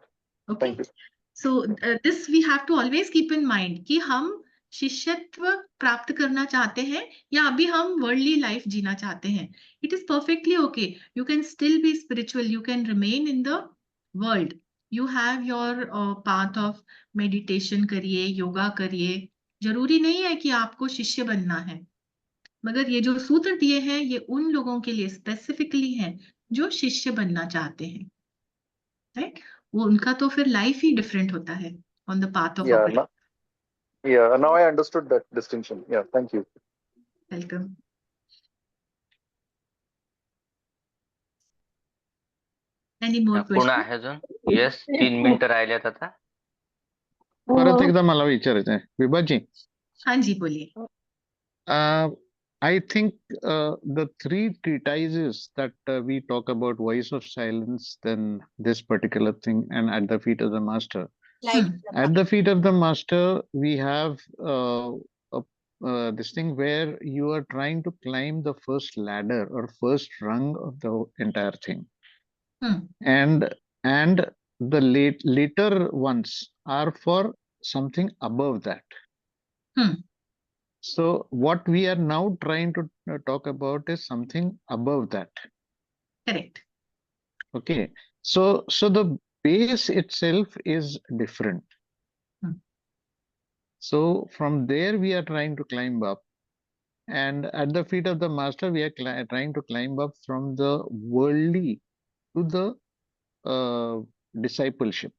Okay. Thank you. So this we have to always keep in mind कि हम शिष्यत्व प्राप्त करना चाहते हैं या अभी हम worldly life जीना चाहते हैं. It is perfectly okay. You can still be spiritual. You can remain in the world. You have your path of meditation करिए, yoga करिए. जरूरी नहीं है कि आपको शिष्य बनना है. मगर ये जो सूत्र दिए हैं ये उन लोगों के लिए स्पेसिफिकली हैं जो शिष्य बनना चाहते हैं. Right? वो उनका तो फिर लाइफ ही डिफरेंट होता है on the path of operation. Yeah, now I understood that distinction. Yeah, thank you. Welcome. Any more कोण questions? आहे अजून? Yes, 3 मिनिटं राहिल्यात आता. परत एकदा मला विचारायचं आहे विभाजी, हाँ जी, बोलिए। I think the three treatises that we talk about, Voice of Silence, then this particular thing, and At the Feet of the Master. Like At the Feet of the Master, we have this thing where you are trying to climb the first ladder or first rung of the entire thing, Hmm. and the later ones are for something above that. Hmm. So what we are now trying to talk about is something above that. Correct. Okay. So the base itself is different. Hmm. So from there we are trying to climb up, and at the feet of the master we are trying to climb up from the worldly to the discipleship.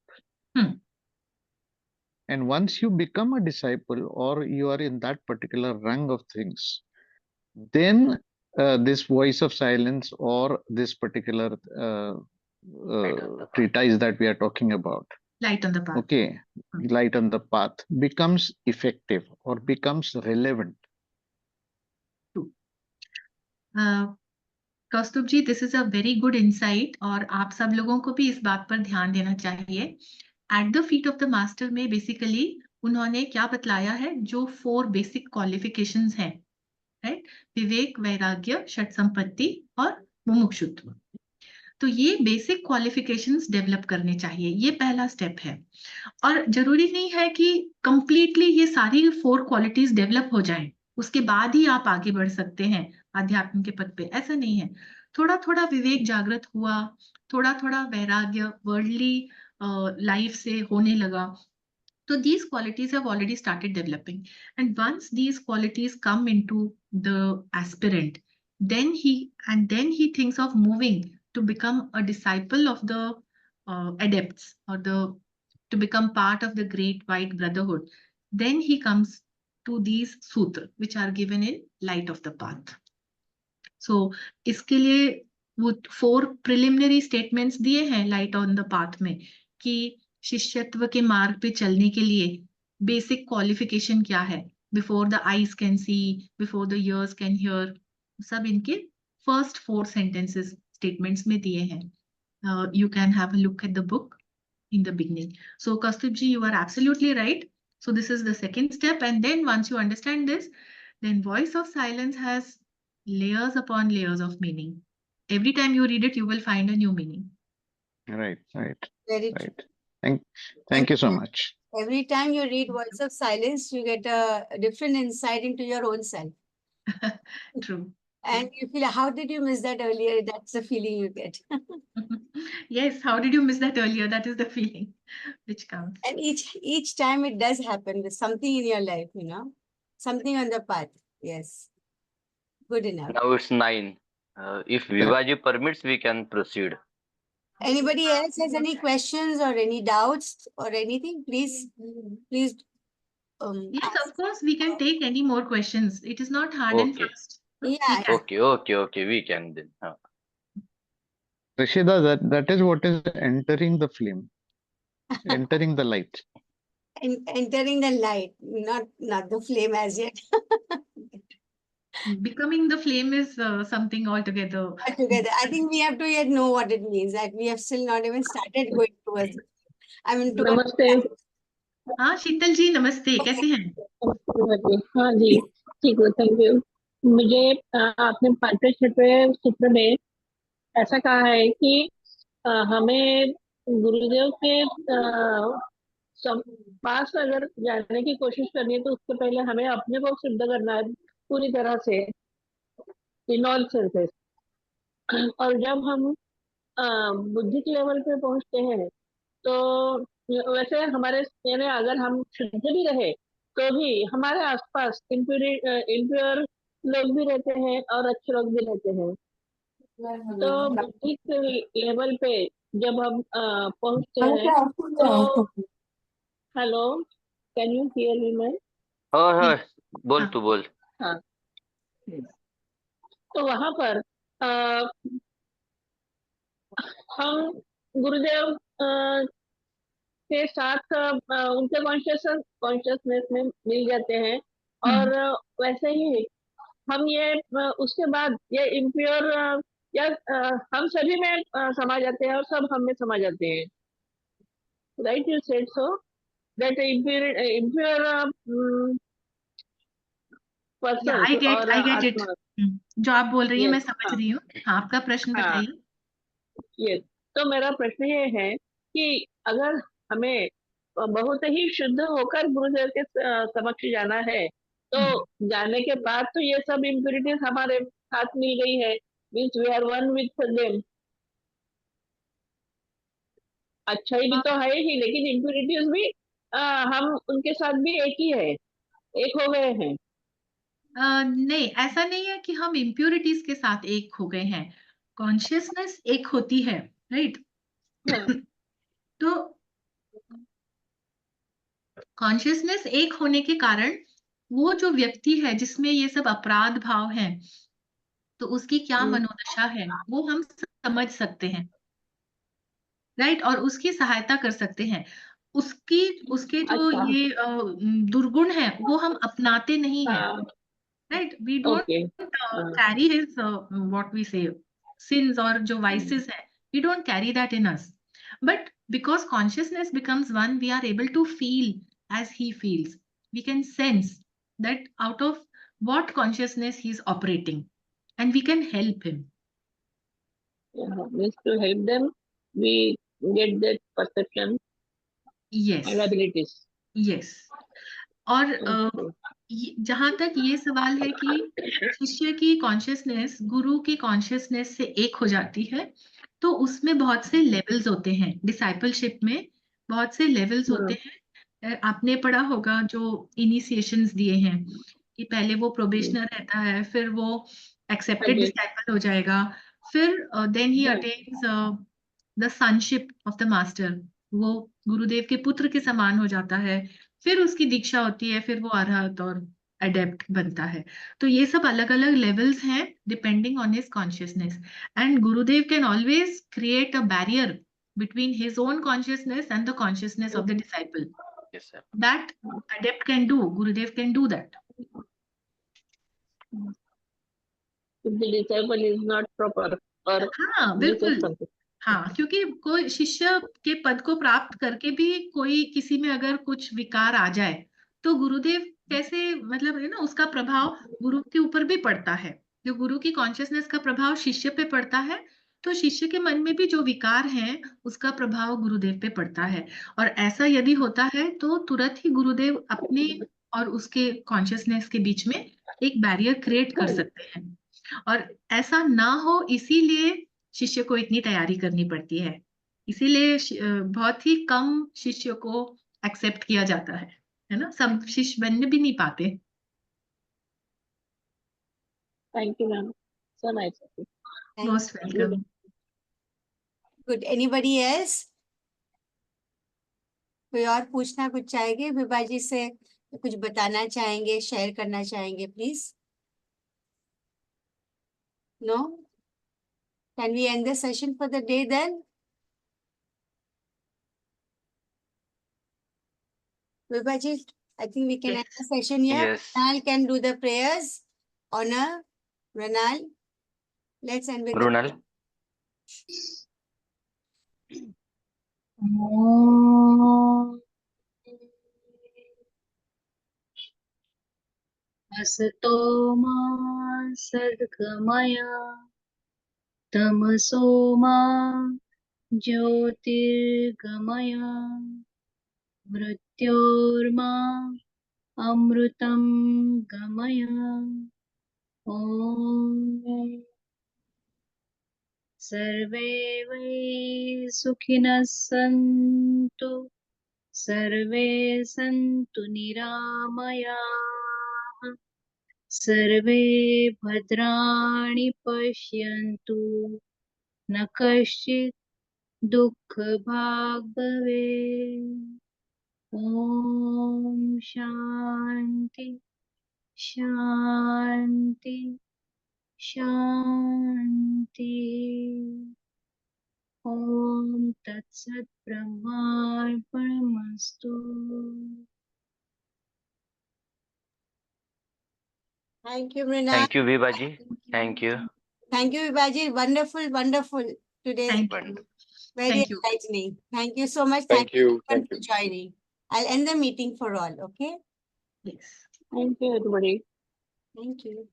Hmm. And once you become a disciple or you are in that particular rung of things, then this voice of silence or this particular treatise that we are talking about, Light on the path. okay, Hmm. light on the path, becomes effective or becomes relevant. Kaustubh ji, this is a very good insight और आप सब लोगों को भी इस बात पर ध्यान देना चाहिए। At the feet of the master में बेसिकली उन्होंने क्या बतलाया है, जो 4 बेसिक क्वालिफिकेशंस हैं, राइट? विवेक, वैराग्य, षट संपत्ति और मुमुक्षुत्व। तो ये बेसिक क्वालिफिकेशंस डेवलप करने चाहिए, ये पहला स्टेप है। और जरूरी नहीं है कि कंप्लीटली ये सारी 4 क्वालिटीज डेवलप हो जाएं, उसके बाद ही आप आगे बढ़ सकते हैं आध्यात्म के पथ पे, ऐसा नहीं है। थोड़ा थोड़ा विवेक जागृत हुआ, थोड़ा थोड़ा वैराग्य वर्ल्डली लाइफ से होने लगा, so these qualities have already started developing, and once these qualities come into the aspirant, then he thinks of moving to become a disciple of the adepts, or to become part of the great white brotherhood. Then he comes to these sutra which are given in Light of the Path. So इसके लिए वो 4 preliminary statements दिए हैं light on the path में, कि शिष्यत्व के मार्ग पे चलने के लिए बेसिक क्वालिफिकेशन क्या है, before the eyes can see, before the years can hear, सब इनके फर्स्ट 4 सेंटेंसेस स्टेटमेंट्स में दिए हैं। You can have a look at the book in the beginning. So Kaustubh ji, you are absolutely right. So this is the second step, and then once you understand this, then Voice of Silence has layers upon layers of meaning. Every time you read it, you will find a new meaning. Right. very true. Thank you so much. Every time you read Voice of Silence, you get a different insight into your own self. True. And you feel, how did you miss that earlier? That's the feeling you get. Yes, how did you miss that earlier? That is the feeling which comes. And each time it does happen with something in your life, something on the path. Yes. Good enough. Now it's 9. If Vivaji permits, we can proceed. Anybody else has any questions or any doubts or anything? Please. Yes, of course, we can take any more questions. It is not hard and Okay. fast. Yeah. Okay, we can then. Rishida, that is what is entering the flame, entering the light. Entering the light, not the flame as yet. Becoming the flame is something altogether. Together. I think we have to yet know what it means. That we have still not even started going towards it. I mean, नमस्ते। हाँ शीतल जी, नमस्ते, कैसे हैं? हाँ जी, ठीक है, thank you. मुझे आपने 5वें 6वें सूत्र में ऐसा कहा है कि हमें गुरुदेव के पास अगर जाने की कोशिश करनी है तो उससे पहले हमें अपने को शुद्ध करना है पूरी तरह से, इन ऑल सेंसेस। और जब हम बुद्धिक लेवल पे पहुंचते हैं तो वैसे हमारे यानी अगर हम शुद्ध भी रहे तो भी हमारे आसपास इम्प्योर लोग भी रहते हैं और अच्छे लोग भी रहते हैं। तो बुद्धिक लेवल पे जब हम पहुंचते हैं तो hello, can you hear me ma'am? हाँ, बोल तू बोल। हाँ, तो वहां पर हम गुरुदेव के साथ उनके कॉन्शियसनेस में मिल जाते हैं और वैसे ही हम ये उसके बाद ये इम्प्योर या हम सभी में समा जाते हैं और सब हम में समा जाते हैं, right? You said so that impure person I और गेट इट। आत्मा। जो आप बोल रही हैं मैं यस, समझ हाँ, रही हूँ। हाँ, आपका प्रश्न हाँ, बताइए। यस। तो मेरा प्रश्न ये है कि अगर हमें बहुत ही शुद्ध होकर गुरुदेव के समक्ष जाना है, तो जाने के बाद तो ये सब इम्प्यूरिटीज हमारे साथ मिल गई है, means we are one with them. अच्छाई भी तो है ही, लेकिन इम्प्यूरिटीज भी हम उनके साथ भी एक ही है, एक हो गए हैं। नहीं, ऐसा नहीं है कि हम इम्प्यूरिटीज के साथ एक हो गए हैं। कॉन्शियसनेस एक होती है, राइट? हाँ, तो कॉन्शियसनेस एक होने के कारण वो जो व्यक्ति है जिसमें ये सब अपराध भाव है, तो उसकी क्या मनोदशा है वो हम समझ सकते हैं, राइट? और उसकी सहायता कर सकते हैं। उसकी उसके जो अच्छा, ये दुर्गुण है वो हम अपनाते नहीं हैं, हाँ, right? We okay, don't carry his what we say sins or जो vices है, we don't carry that in us. But because consciousness becomes one, we are able to feel as he feels. We can sense that out of what consciousness he is operating, and we can help him. Means to help them we get that perception Yes, and abilities. yes. और जहां तक ये सवाल है कि शिष्य की consciousness गुरु की कॉन्शियसनेस से एक हो जाती है, तो उसमें बहुत से लेवल्स होते हैं। डिसाइपलशिप में बहुत से लेवल्स होते हैं। आपने पढ़ा होगा जो इनिशिएशंस दिए हैं कि पहले वो प्रोबेशनर रहता है, फिर वो एक्सेप्टेड डिसाइपल हो जाएगा, फिर then he attains the sonship of the master. वो गुरुदेव के पुत्र के समान हो जाता है, फिर उसकी दीक्षा होती है, फिर वो अरहत और अडेप्ट बनता है। तो ये सब अलग अलग लेवल्स हैं depending on his consciousness, and Gurudev can always create a barrier between his own consciousness and the consciousness of the disciple. Yes, sir. That adept can do, Gurudev can do that. if the disciple is not proper or हाँ, this is बिल्कुल। something. हाँ, क्योंकि कोई शिष्य के पद को प्राप्त करके भी कोई किसी में अगर कुछ विकार आ जाए, तो गुरुदेव कैसे, मतलब है ना, उसका प्रभाव गुरु के ऊपर भी पड़ता है। जो गुरु की कॉन्शियसनेस का प्रभाव शिष्य पे पड़ता है, तो शिष्य के मन में भी जो विकार है उसका प्रभाव गुरुदेव पे पड़ता है। और ऐसा यदि होता है तो तुरंत ही गुरुदेव अपने और उसके कॉन्शियसनेस के बीच में एक बैरियर क्रिएट कर सकते हैं। और ऐसा ना हो, इसीलिए शिष्य को इतनी तैयारी करनी पड़ती है। इसीलिए बहुत ही कम शिष्य को एक्सेप्ट किया जाता है ना? सब शिष्य बनने भी नहीं पाते। Thank you, ma'am. So nice. Most welcome. Good. Anybody else? कोई और पूछना कुछ चाहेंगे विभा जी से, कुछ बताना चाहेंगे, शेयर करना चाहेंगे, please? No? Can we end the session for the day then? Vibha ji, I think we can end the session here. Yes. Ranal can do the prayers. Honor, Ranal. Let's end with Runal. असतो मा सद्गमय तमसो मा ज्योतिर्गमय मृत्योर्मा अमृतं गमय। ॐ सर्वे वै सुखिनः सन्तु, सर्वे सन्तु निरामयाः, सर्वे भद्राणि पश्यन्तु, न कश्चित् दुःखभाग् भवेत्। ॐ शान्ति शान्ति शान्ति। ॐ तत्सत् ब्रह्मार्पणमस्तु। Thank you, Mrina. Thank you, Vibhaji. Thank you. Thank you, Vibhaji. Wonderful, wonderful today. Thank Wonderful. you. Very Thank you. enlightening. Thank you so much. Thank you. everyone Thank you. for joining. I'll end the meeting for all. Okay. Yes. Thank you, everybody. Thank you.